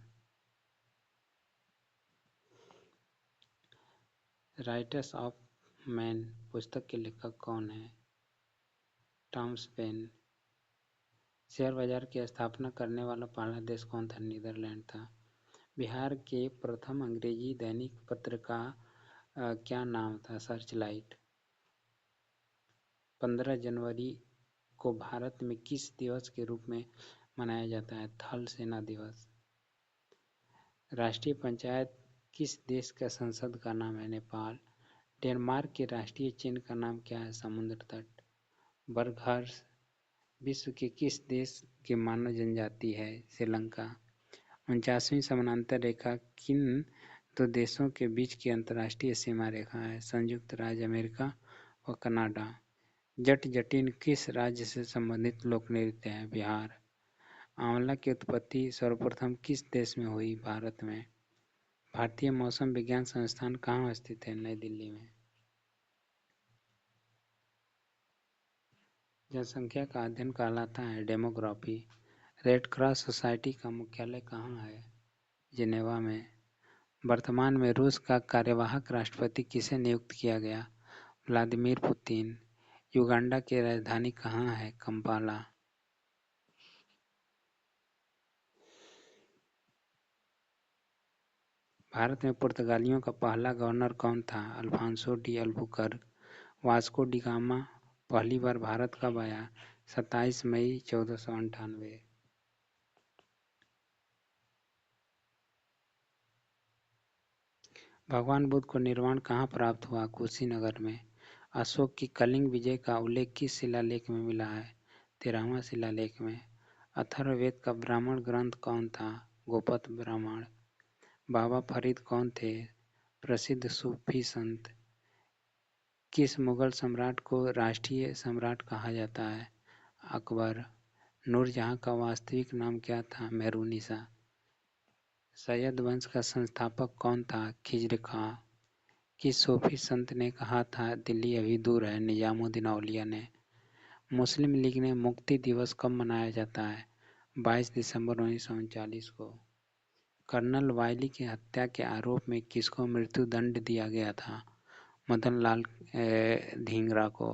राइटर्स ऑफ मैन पुस्तक के लेखक कौन है? Thomas pen. शेयर बाजार की स्थापना करने वाला पहला देश कौन था? नीदरलैंड था। बिहार के प्रथम अंग्रेजी दैनिक पत्र का क्या नाम था? सर्चलाइट। 15 जनवरी को भारत में किस दिवस के रूप में मनाया जाता है? थल सेना दिवस। राष्ट्रीय पंचायत किस देश का संसद का नाम है? नेपाल। डेनमार्क के राष्ट्रीय चिन्ह का नाम क्या है? समुद्र तट। बरगहर्ष विश्व के किस देश की मानव जनजाति है? श्रीलंका। 49वीं समानांतर रेखा किन दो देशों के बीच की अंतर्राष्ट्रीय सीमा रेखा है? संयुक्त राज्य अमेरिका व कनाडा। जट जटिन किस राज्य से संबंधित लोक नृत्य है? बिहार। आंवला की उत्पत्ति सर्वप्रथम किस देश में हुई? भारत में। भारतीय मौसम विज्ञान संस्थान कहाँ स्थित है? नई दिल्ली में। जनसंख्या का अध्ययन कहलाता है डेमोग्राफी। रेड क्रॉस सोसाइटी का मुख्यालय कहाँ है? जिनेवा में। वर्तमान में रूस का कार्यवाहक राष्ट्रपति किसे नियुक्त किया गया? Vladimir Putin. युगांडा की राजधानी कहाँ है? कंपाला। भारत में पुर्तगालियों का पहला गवर्नर कौन था? Alfonso de Albuquerque. Vasco da Gama पहली बार भारत कब आया? 27 मई 1498। भगवान बुद्ध को निर्वाण कहाँ प्राप्त हुआ? कुशीनगर में। अशोक की कलिंग विजय का उल्लेख किस शिलालेख में मिला है? 13वां शिलालेख में। अथर्ववेद का ब्राह्मण ग्रंथ कौन था? गोपथ ब्राह्मण। बाबा फरीद कौन थे? प्रसिद्ध सूफी संत। किस मुगल सम्राट को राष्ट्रीय सम्राट कहा जाता है? अकबर। नूरजहां का वास्तविक नाम क्या था? मेहरुनिसा। सैयद वंश का संस्थापक कौन था? खिज्र खां। किस सूफी संत ने कहा था दिल्ली अभी दूर है? निजामुद्दीन औलिया ने। मुस्लिम लीग ने मुक्ति दिवस कब मनाया जाता है? 22 दिसंबर 1939 को। कर्नल वायली की हत्या के आरोप में किसको मृत्युदंड दिया गया था? मदन लाल धिंगरा को।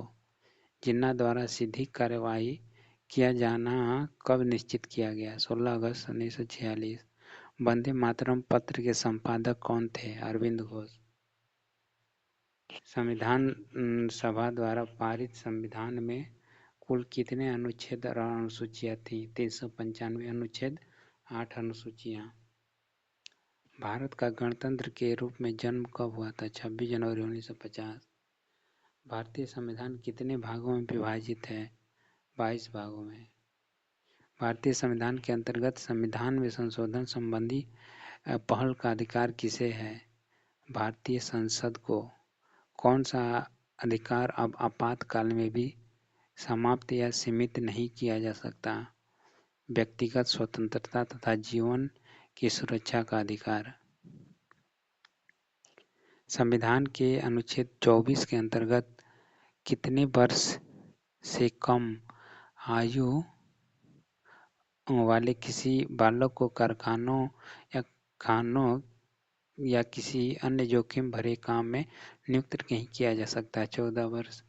जिन्ना द्वारा सीधी कार्यवाही किया जाना कब निश्चित किया गया? 16 अगस्त 1946। वंदे मातरम पत्र के संपादक कौन थे? अरविंद घोष। संविधान सभा द्वारा पारित संविधान में कुल कितने अनुच्छेद और अनुसूचियां थी? 395 अनुच्छेद, 8 अनुसूचियां। भारत का गणतंत्र के रूप में जन्म कब हुआ था? 26 जनवरी 1950। भारतीय संविधान कितने भागों में विभाजित है? 22 भागों में। भारतीय संविधान के अंतर्गत संविधान में संशोधन संबंधी पहल का अधिकार किसे है? भारतीय संसद को। कौन सा अधिकार अब आपातकाल में भी समाप्त या सीमित नहीं किया जा सकता? व्यक्तिगत स्वतंत्रता तथा जीवन की सुरक्षा का अधिकार। संविधान के अनुच्छेद 24 के अंतर्गत कितने वर्ष से कम आयु वाले किसी बालक को कारखानों या खानों या किसी अन्य जोखिम भरे काम में नियुक्त नहीं किया जा सकता। 14 वर्ष।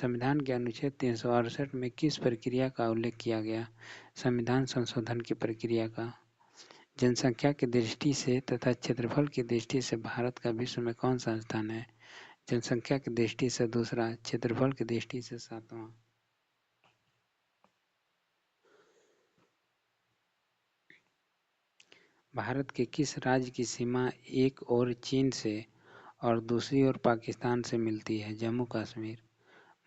संविधान के अनुच्छेद 368 में किस प्रक्रिया का उल्लेख किया गया? संविधान संशोधन की प्रक्रिया का। जनसंख्या की दृष्टि से तथा क्षेत्रफल की दृष्टि से भारत का विश्व में कौन सा स्थान है? जनसंख्या की दृष्टि से दूसरा, क्षेत्रफल की दृष्टि से 7वां। भारत के किस राज्य की सीमा एक ओर चीन से और दूसरी ओर पाकिस्तान से मिलती है? जम्मू कश्मीर।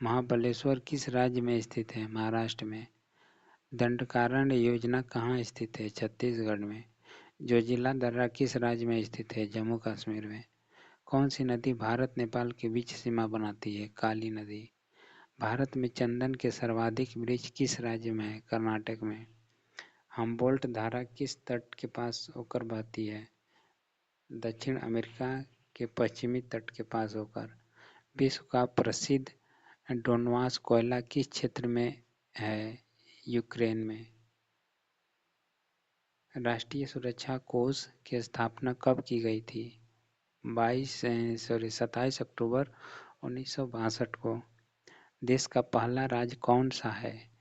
महाबलेश्वर किस राज्य में स्थित है? महाराष्ट्र में। दंडकारण्य योजना कहाँ स्थित है? छत्तीसगढ़ में। जोजिला दर्रा किस राज्य में स्थित है? जम्मू कश्मीर में। कौन सी नदी भारत नेपाल के बीच सीमा बनाती है? काली नदी। भारत में चंदन के सर्वाधिक वृक्ष किस राज्य में है? कर्नाटक में। हम्बोल्ट धारा किस तट के पास होकर बहती है? दक्षिण अमेरिका के पश्चिमी तट के पास होकर। विश्व का प्रसिद्ध डोनबास कोयला किस क्षेत्र में है? यूक्रेन में। राष्ट्रीय सुरक्षा कोष की स्थापना कब की गई थी? 27 अक्टूबर 1962 को। देश का पहला राज्य कौन सा है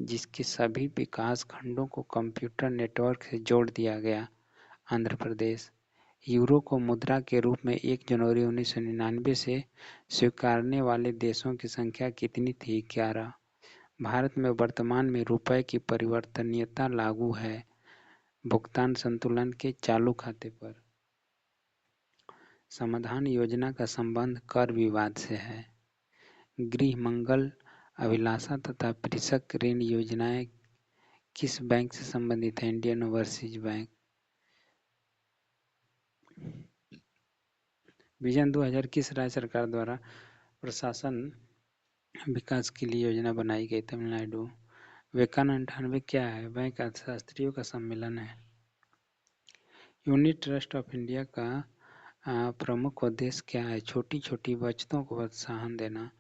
जिसके सभी विकास खंडों को कंप्यूटर नेटवर्क से जोड़ दिया गया? आंध्र प्रदेश। यूरो को मुद्रा के रूप में 1 जनवरी 1999 से स्वीकारने वाले देशों की संख्या कितनी थी? 11। भारत में वर्तमान में रुपये की परिवर्तनीयता लागू है भुगतान संतुलन के चालू खाते पर। समाधान योजना का संबंध कर विवाद से है। गृह मंगल अभिलाषा तथा कृषक ऋण योजनाएं किस बैंक से संबंधित है? Indian overseas bank. विजन 2000 किस राज्य सरकार द्वारा प्रशासन विकास के लिए योजना बनाई गई? तमिलनाडु। वेतन 98 क्या है? बैंक अर्थशास्त्रियों का सम्मेलन है। यूनिट ट्रस्ट ऑफ इंडिया का प्रमुख उद्देश्य क्या है? छोटी छोटी बचतों को प्रोत्साहन देना।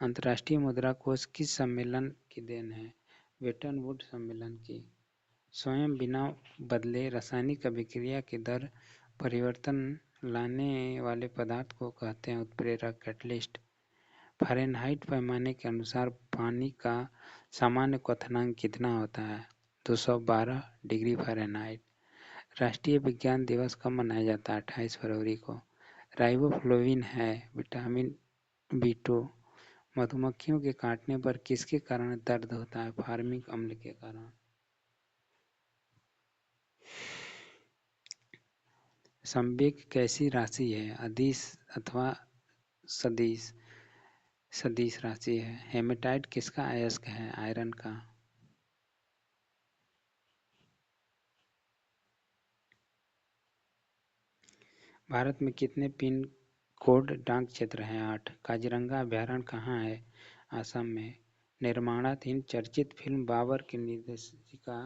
अंतर्राष्ट्रीय मुद्रा कोष किस सम्मेलन की देन है? वेटन वुड सम्मेलन की। स्वयं बिना बदले रासायनिक अभिक्रिया की दर परिवर्तन लाने वाले पदार्थ को कहते हैं उत्प्रेरक कैटलिस्ट। फ़ारेनहाइट पैमाने के अनुसार पानी का सामान्य क्वथनांक कितना होता है? 212 डिग्री फ़ारेनहाइट। राष्ट्रीय विज्ञान दिवस कब मनाया जाता है? 28 फरवरी को। राइबोफ्लाविन है विटामिन B2। मधुमक्खियों के काटने पर किसके कारण दर्द होता है? फार्मिक अम्ल के कारण। संवेग कैसी राशि है? अदिश अथवा सदिश? सदिश राशि है। हेमेटाइट किसका अयस्क है? आयरन का। भारत में कितने पिन कोड डाक क्षेत्र हैं? 8। काजीरंगा अभयारण्य कहाँ है? असम में। निर्माणाधीन चर्चित फिल्म बाबर की निर्देशिका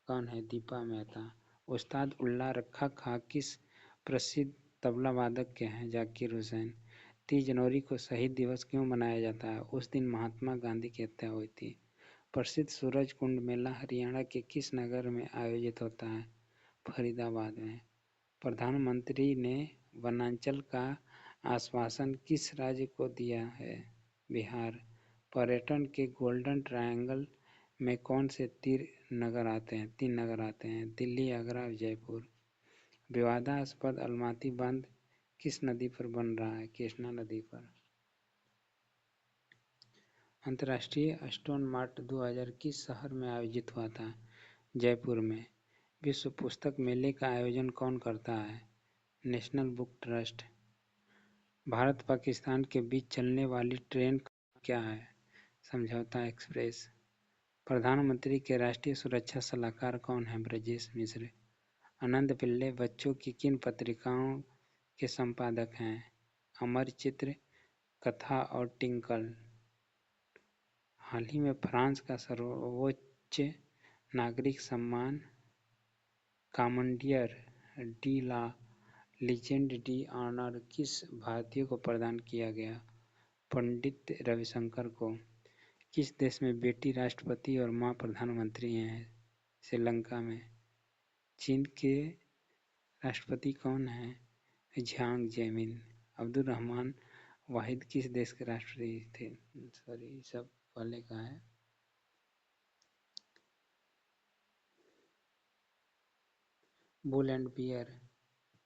कौन है? दीपा मेहता। उस्ताद उल्ला रखा खां किस प्रसिद्ध तबला वादक के हैं? जाकिर हुसैन। 30 जनवरी को शहीद दिवस क्यों मनाया जाता है? उस दिन महात्मा गांधी की हत्या हुई थी। प्रसिद्ध सूरज कुंड मेला हरियाणा के किस नगर में आयोजित होता है? फरीदाबाद में। प्रधानमंत्री ने वनांचल का आश्वासन किस राज्य को दिया है? बिहार। पर्यटन के गोल्डन ट्रायंगल में कौन से तीन नगर आते हैं? दिल्ली, आगरा और जयपुर। विवादास्पद अलमाती बांध किस नदी पर बन रहा है? कृष्णा नदी पर। अंतर्राष्ट्रीय स्टोन मार्ट 2000 किस शहर में आयोजित हुआ था? जयपुर में। विश्व पुस्तक मेले का आयोजन कौन करता है? National book trust. Bharat Pakistan के बीच चलने वाली ट्रेन क्या है? समझौता एक्सप्रेस। प्रधानमंत्री के राष्ट्रीय सुरक्षा सलाहकार कौन है? ब्रजेश मिश्र। आनंद पिल्ले बच्चों की किन पत्रिकाओं के संपादक हैं? अमर चित्र, कथा और टिंकल। हाल ही में फ्रांस का सर्वोच्च नागरिक सम्मान कॉमॉडियर डी ला लीजेंड डी ऑनर किस भारतीय को प्रदान किया गया? पंडित रविशंकर को। किस देश में बेटी राष्ट्रपति और मां प्रधानमंत्री हैं? श्रीलंका में। चीन के राष्ट्रपति कौन हैं? झांग जेमिन। अब्दुल रहमान वाहिद किस देश के राष्ट्रपति थे? सॉरी, सब पहले का है। बुल एंड बियर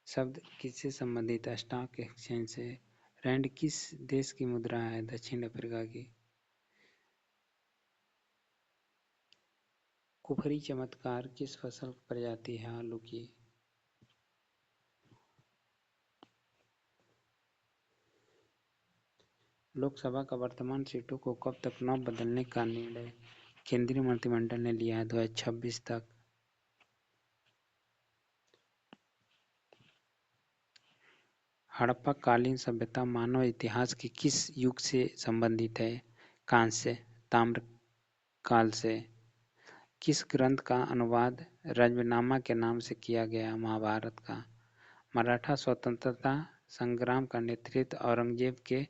शब्द किससे संबंधित है? स्टॉक एक्सचेंज से। रैंड किस देश की मुद्रा है? दक्षिण अफ्रीका की। कुफरी चमत्कार किस फसल की प्रजाति है? आलू की। लोकसभा का वर्तमान सीटों को कब तक न बदलने का निर्णय केंद्रीय मंत्रिमंडल ने लिया है? 2026 तक। हड़प्पा कालीन सभ्यता मानव इतिहास के किस युग से संबंधित है? कांस्य ताम्र काल से। किस ग्रंथ का अनुवाद रंजनामा के नाम से किया गया? महाभारत का। मराठा स्वतंत्रता संग्राम का नेतृत्व औरंगजेब के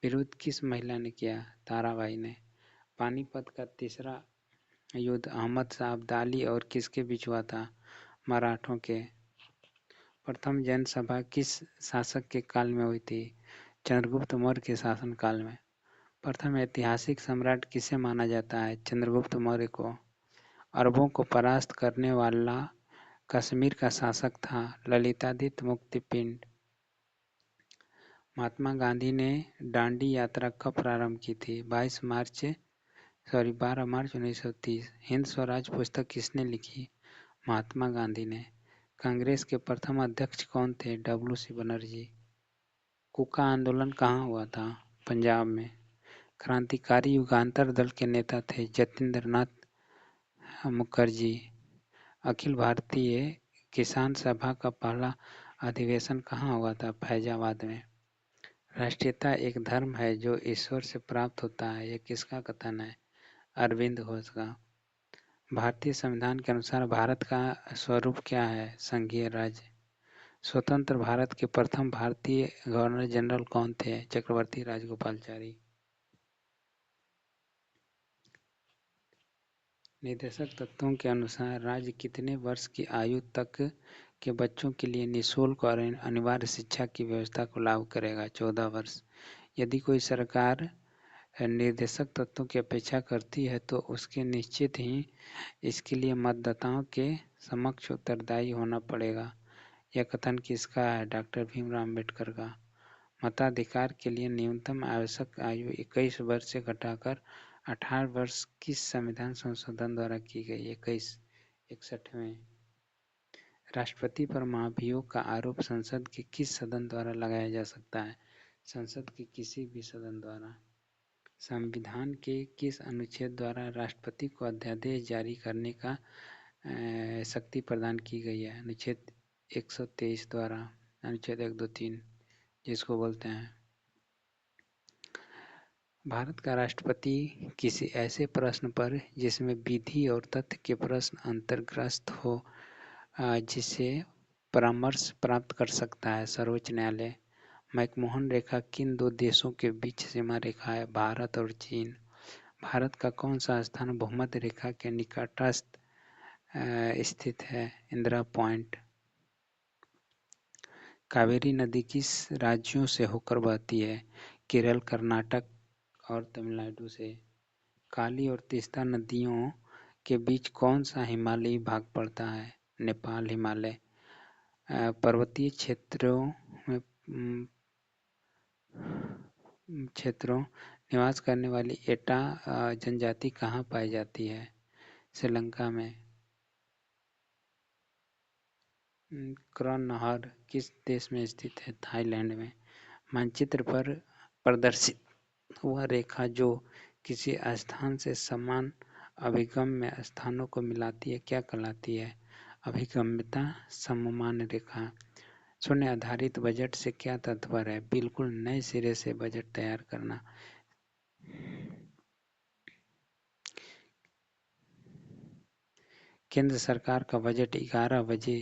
विरुद्ध किस महिला ने किया? ताराबाई ने। पानीपत का तीसरा युद्ध अहमद शाह अब्दाली और किसके बीच हुआ था? मराठों के। प्रथम जैन सभा किस शासक के काल में हुई थी? चंद्रगुप्त मौर्य के शासन काल में। प्रथम ऐतिहासिक सम्राट किसे माना जाता है? चंद्रगुप्त मौर्य को। अरबों को परास्त करने वाला कश्मीर का शासक था? ललितादित्य मुक्तिपिंड। महात्मा गांधी ने दांडी यात्रा कब प्रारंभ की थी? 12 मार्च 1930। हिंद स्वराज पुस्तक किसने लिखी? महात्मा गांधी ने। कांग्रेस के प्रथम अध्यक्ष कौन थे? डब्ल्यू.सी. बनर्जी। कूका आंदोलन कहाँ हुआ था? पंजाब में। क्रांतिकारी युगांतर दल के नेता थे? जतिंद्र नाथ मुखर्जी। अखिल भारतीय किसान सभा का पहला अधिवेशन कहाँ हुआ था? फैजाबाद में। राष्ट्रीयता एक धर्म है जो ईश्वर से प्राप्त होता है, यह किसका कथन है? अरविंद घोष का। भारतीय संविधान के अनुसार भारत का स्वरूप क्या है? संघीय राज्य। स्वतंत्र भारत के प्रथम भारतीय गवर्नर जनरल कौन थे? चक्रवर्ती राजगोपालचारी। निर्देशक तत्वों के अनुसार राज्य कितने वर्ष की आयु तक के बच्चों के लिए निःशुल्क और अनिवार्य शिक्षा की व्यवस्था को लागू करेगा? 14 वर्ष। यदि कोई सरकार निर्देशक तत्वों की अपेक्षा करती है तो उसके निश्चित ही इसके लिए मतदाताओं के समक्ष उत्तरदायी होना पड़ेगा। यह कथन किसका है? डॉक्टर भीमराव अम्बेडकर का। मताधिकार के लिए न्यूनतम आवश्यक आयु 21 वर्ष से घटाकर 18 वर्ष किस संविधान संशोधन द्वारा की गई? 61वें। राष्ट्रपति पर महाभियोग का आरोप संसद के किस सदन द्वारा लगाया जा सकता है? संसद के किसी भी सदन द्वारा। संविधान के किस अनुच्छेद द्वारा राष्ट्रपति को अध्यादेश जारी करने का शक्ति प्रदान की गई है? अनुच्छेद 123 द्वारा। अनुच्छेद 1, 2, 3 जिसको बोलते हैं। भारत का राष्ट्रपति किसी ऐसे प्रश्न पर जिसमें विधि और तथ्य के प्रश्न अंतर्ग्रस्त हो जिसे परामर्श प्राप्त कर सकता है? सर्वोच्च न्यायालय। मैकमोहन रेखा किन दो देशों के बीच सीमा रेखा है? भारत और चीन। भारत का कौन सा स्थान भूमध्य रेखा के निकटस्थ स्थित है? इंदिरा पॉइंट। कावेरी नदी किस राज्यों से होकर बहती है? केरल, कर्नाटक और तमिलनाडु से। काली और तीस्ता नदियों के बीच कौन सा हिमालयी भाग पड़ता है? नेपाल हिमालय। पर्वतीय क्षेत्रों निवास करने वाली एटा जनजाति कहाँ पाई जाती है? श्रीलंका में। क्रॉन नहर किस देश में स्थित है? थाईलैंड में। मानचित्र पर प्रदर्शित वह रेखा जो किसी स्थान से समान अभिगम्य स्थानों को मिलाती है क्या कहलाती है? अभिगम्यता सममान रेखा। शून्य आधारित बजट से क्या तात्पर्य है? बिल्कुल नए सिरे से बजट तैयार करना। केंद्र सरकार का बजट 11 बजे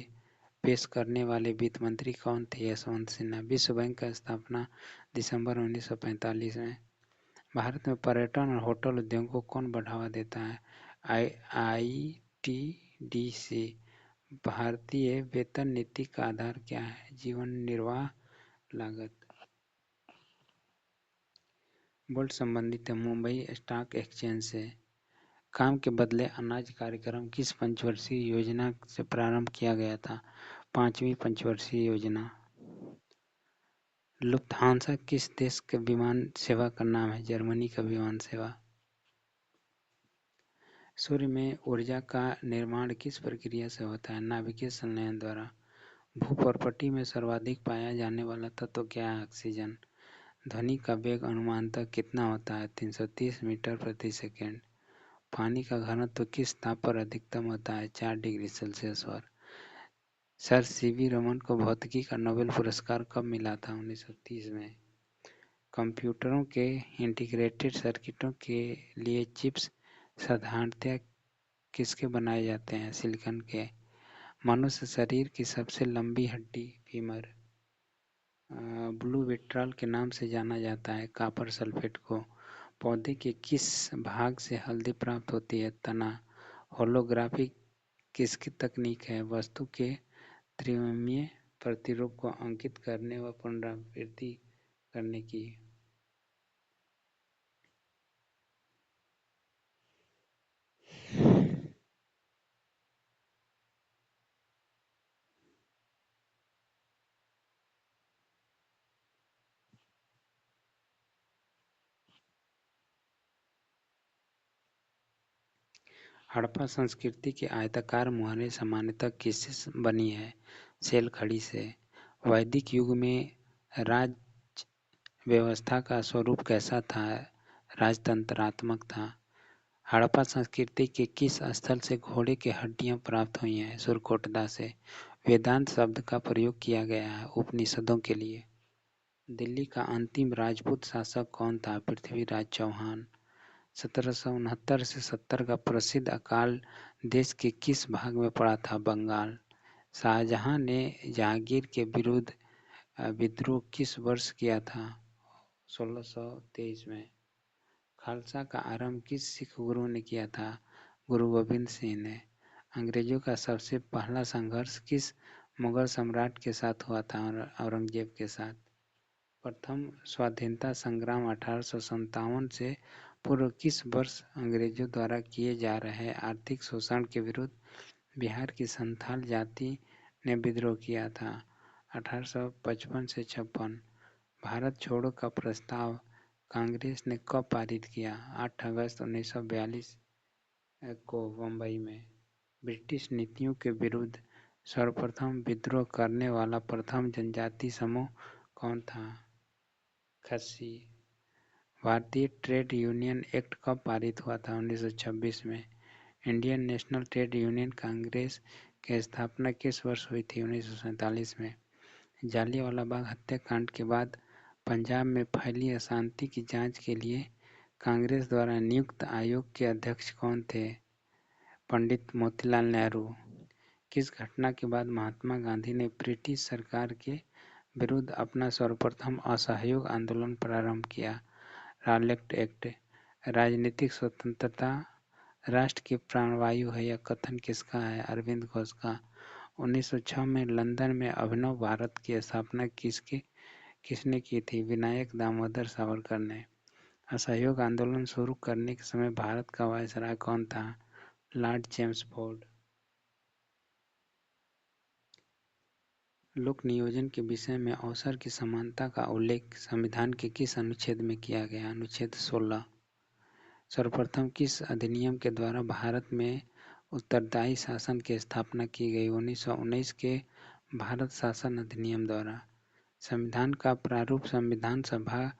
पेश करने वाले वित्त मंत्री कौन थे? यशवंत सिन्हा। विश्व बैंक का स्थापना दिसंबर 1945 में। भारत में पर्यटन और होटल उद्योग को कौन बढ़ावा देता है? IITDA। डी.सी. भारतीय वेतन नीति का आधार क्या है? जीवन निर्वाह लागत। बोर्ड संबंधित है मुंबई स्टॉक एक्सचेंज से। काम के बदले अनाज कार्यक्रम किस पंचवर्षीय योजना से प्रारंभ किया गया था? 5वीं पंचवर्षीय योजना। लुफ्थांसा किस देश के विमान सेवा का नाम है? जर्मनी का विमान सेवा। सूर्य में ऊर्जा का निर्माण किस प्रक्रिया से होता है? नाभिकीय संलयन द्वारा। भूपर्पटी में सर्वाधिक पाया जाने वाला तत्व क्या है? ऑक्सीजन। ध्वनि का वेग अनुमानतः कितना होता है? 330 मीटर प्रति सेकेंड। पानी का घनत्व किस ताप पर अधिकतम होता है? 4 डिग्री सेल्सियस पर। सर सीवी रमन को भौतिकी का नोबेल पुरस्कार कब मिला था? 1930 में। कंप्यूटरों के इंटीग्रेटेड सर्किटों के लिए चिप्स साधारणतया किसके बनाए जाते हैं? सिलिकॉन के। मनुष्य शरीर की सबसे लंबी हड्डी फीमर ब्लू विट्रॉल के नाम से जाना जाता है। कॉपर सल्फेट को। पौधे के किस भाग से हल्दी प्राप्त होती है? तना। होलोग्राफी किसकी तकनीक है? वस्तु के त्रिविमीय प्रतिरूप को अंकित करने व पुनरावृत्ति करने की। हड़प्पा संस्कृति की आयताकार मुहारें सामान्यतः किससे बनी है? सेल खड़ी से। वैदिक युग में राज व्यवस्था का स्वरूप कैसा था? राजतंत्रात्मक था। हड़प्पा संस्कृति के किस स्थल से घोड़े की हड्डियां प्राप्त हुई हैं? सुरकोटदा से। वेदांत शब्द का प्रयोग किया गया है उपनिषदों के लिए। दिल्ली का अंतिम राजपूत शासक कौन था? पृथ्वीराज चौहान। 1769 से 70 का प्रसिद्ध अकाल देश के किस भाग में पड़ा था? बंगाल। शाहजहां ने जहांगीर के विरुद्ध विद्रोह किस वर्ष किया था? 1623 में। खालसा का आरंभ किस सिख गुरु ने किया था? गुरु गोबिंद सिंह ने। अंग्रेजों का सबसे पहला संघर्ष किस मुगल सम्राट के साथ हुआ था? औरंगजेब के साथ। प्रथम स्वाधीनता संग्राम 1857 से पूर्व किस वर्ष अंग्रेजों द्वारा किए जा रहे आर्थिक शोषण के विरुद्ध बिहार की संथाल जाति ने विद्रोह किया था? 1855 से 56। भारत छोड़ो का प्रस्ताव कांग्रेस ने कब पारित किया? 8 अगस्त 1942 को बम्बई में। ब्रिटिश नीतियों के विरुद्ध सर्वप्रथम विद्रोह करने वाला प्रथम जनजाति समूह कौन था? खस्सी। भारतीय ट्रेड यूनियन एक्ट कब पारित हुआ था? 1926 में। Indian national trade union Congress की स्थापना किस वर्ष हुई थी? 1947 में। जालियांवाला बाग हत्याकांड के बाद पंजाब में फैली अशांति की जांच के लिए कांग्रेस द्वारा नियुक्त आयोग के अध्यक्ष कौन थे? पंडित मोतीलाल नेहरू। किस घटना के बाद महात्मा गांधी ने ब्रिटिश सरकार के विरुद्ध अपना सर्वप्रथम असहयोग आंदोलन प्रारंभ किया? Rowlatt act. राजनीतिक स्वतंत्रता राष्ट्र की प्राणवायु है, यह कथन किसका है? अरविंद घोष का। 1906 में लंदन में अभिनव भारत की स्थापना किसने की थी? विनायक दामोदर सावरकर ने। असहयोग आंदोलन शुरू करने के समय भारत का वायसराय कौन था? Lord Chelmsford. लोक नियोजन के विषय में अवसर की समानता का उल्लेख संविधान के किस अनुच्छेद में किया गया? अनुच्छेद 16। सर्वप्रथम किस अधिनियम के द्वारा भारत में उत्तरदायी शासन की स्थापना की गई? 1919 के भारत शासन अधिनियम द्वारा। संविधान का प्रारूप संविधान सभा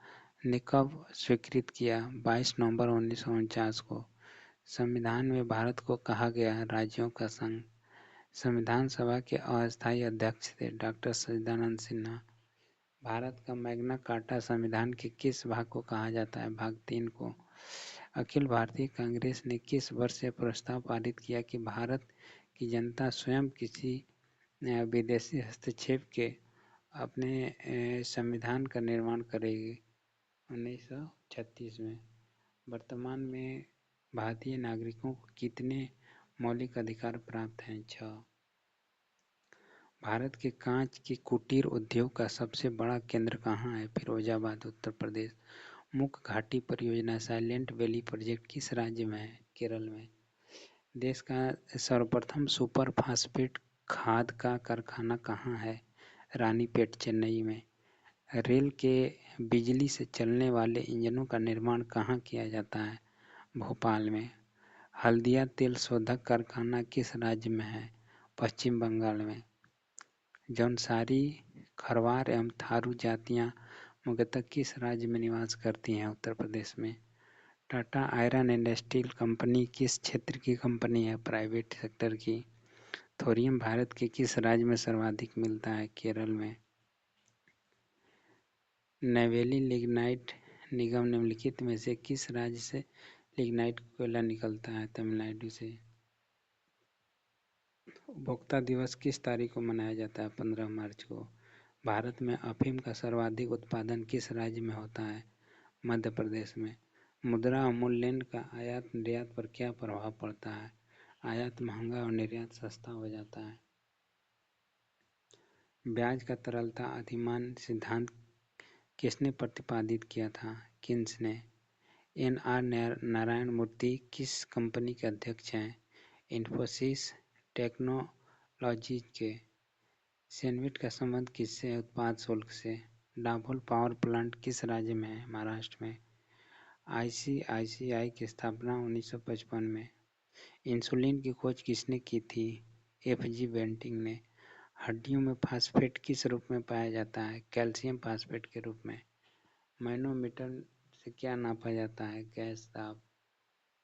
ने कब स्वीकृत किया? 22 नवंबर 1949 को। संविधान में भारत को कहा गया राज्यों का संघ। संविधान सभा के अस्थायी अध्यक्ष थे डॉक्टर सच्चिदानंद सिन्हा। भारत का मैग्ना कार्टा संविधान के किस भाग को कहा जाता है? भाग 3 को। अखिल भारतीय कांग्रेस ने किस वर्ष यह प्रस्ताव पारित किया कि भारत की जनता स्वयं किसी विदेशी हस्तक्षेप के अपने संविधान का निर्माण करेगी? 1936 में। वर्तमान में भारतीय नागरिकों को कितने मौलिक अधिकार प्राप्त हैं। 6. भारत के कांच के कुटीर उद्योग का सबसे बड़ा केंद्र कहाँ है? फिरोजाबाद, उत्तर प्रदेश। मुख्य घाटी परियोजना साइलेंट वैली प्रोजेक्ट किस राज्य में है? केरल में। देश का सर्वप्रथम सुपर फास्फेट खाद का कारखाना कहाँ है? रानीपेट, चेन्नई में। रेल के बिजली से चलने वाले इंजनों का निर्माण कहाँ किया जाता है? भोपाल में। हल्दिया तेल शोधक कारखाना किस राज्य में है? पश्चिम बंगाल में। जौनसारी, खरवार एवं थारू जातियाँ मुख्यतः किस राज्य में निवास करती हैं? उत्तर प्रदेश में। Tata iron and steel company किस क्षेत्र की कंपनी है? प्राइवेट सेक्टर की। थोरियम भारत के किस राज्य में सर्वाधिक मिलता है? केरल में। नवेली लिग्नाइट निगम निम्नलिखित में से किस राज्य से लिग्नाइट कोयला निकलता है? तमिलनाडु से। उपभोक्ता दिवस किस तारीख को मनाया जाता है? 15 मार्च को। भारत में अफीम का सर्वाधिक उत्पादन किस राज्य में होता है? मध्य प्रदेश में। मुद्रा अवमूल्यन का आयात निर्यात पर क्या प्रभाव पड़ता है? आयात महंगा और निर्यात सस्ता हो जाता है। ब्याज का तरलता अधिमान सिद्धांत किसने प्रतिपादित किया था? किन्स ने। एन आर नारायण मूर्ति किस कंपनी के अध्यक्ष हैं? इन्फोसिस टेक्नोलॉजीज के। सैंडविच का संबंध किससे है? उत्पाद शुल्क से। डाभोल पावर प्लांट किस राज्य में है? महाराष्ट्र में। आईसीआईसीआई की स्थापना 1955 में। इंसुलिन की खोज किसने की थी? एफ.जी. बेंटिंक ने। हड्डियों में फास्फेट किस रूप में पाया जाता है? कैल्शियम फास्फेट के रूप में। मैनोमीटर से क्या नापा जाता है? गैस दाब।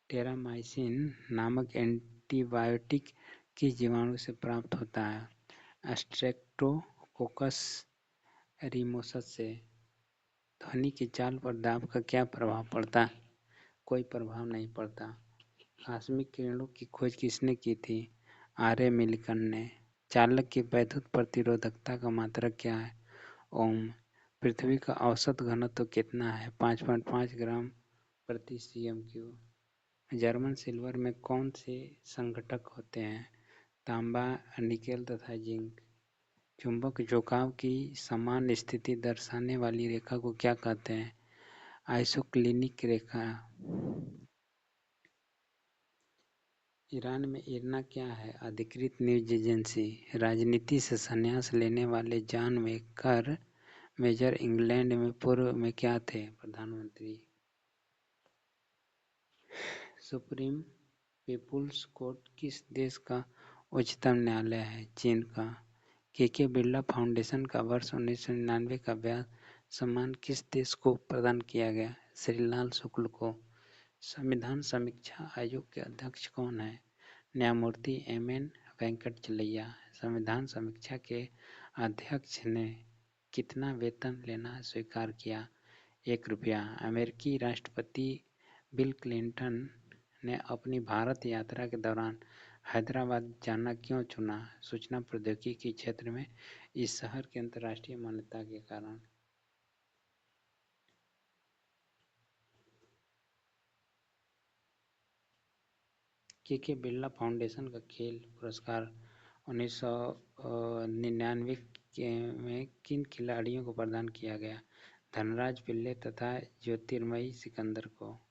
टेरामाइसिन नामक एंटीबायोटिक किस जीवाणु से प्राप्त होता है? स्ट्रेप्टोकोकस एरिमोसस से। ध्वनि की चाल पर दाब का क्या प्रभाव पड़ता है? कोई प्रभाव नहीं पड़ता। आकस्मिक किरणों की खोज किसने की थी? आर्य मिलिकन ने। चालक की वैद्युत प्रतिरोधकता का मात्रक क्या है? ओम। पृथ्वी का औसत घनत्व कितना है? 5.5 ग्राम प्रति cm3। जर्मन सिल्वर में कौन से संघटक होते हैं? तांबा, निकेल तथा जिंक। चुंबक झुकाव की समान स्थिति दर्शाने वाली रेखा को क्या कहते हैं? आइसोक्लिनिक रेखा। ईरान में इरना क्या है? अधिकृत न्यूज एजेंसी। राजनीति से संन्यास लेने वाले जॉन मेजर इंग्लैंड में पूर्व में क्या थे? प्रधानमंत्री। सुप्रीम पीपुल्स कोर्ट किस देश का उच्चतम न्यायालय है? चीन का। के बिरला फाउंडेशन का वर्ष 1999 का व्यास सम्मान किस देश को प्रदान किया गया? श्रीलाल शुक्ल को। संविधान समीक्षा आयोग के अध्यक्ष कौन है? न्यायमूर्ति एम.एन. वेंकटचलैया। संविधान समीक्षा के अध्यक्ष ने कितना वेतन लेना स्वीकार किया? ₹1। अमेरिकी राष्ट्रपति बिल क्लिंटन ने अपनी भारत यात्रा के दौरान हैदराबाद जाना क्यों चुना? सूचना प्रौद्योगिकी के क्षेत्र में इस शहर की अंतर्राष्ट्रीय मान्यता के कारण। के बिरला फाउंडेशन का खेल पुरस्कार 1999 में किन खिलाड़ियों को प्रदान किया गया? धनराज पिल्ले तथा ज्योतिर्मयी सिकंदर को।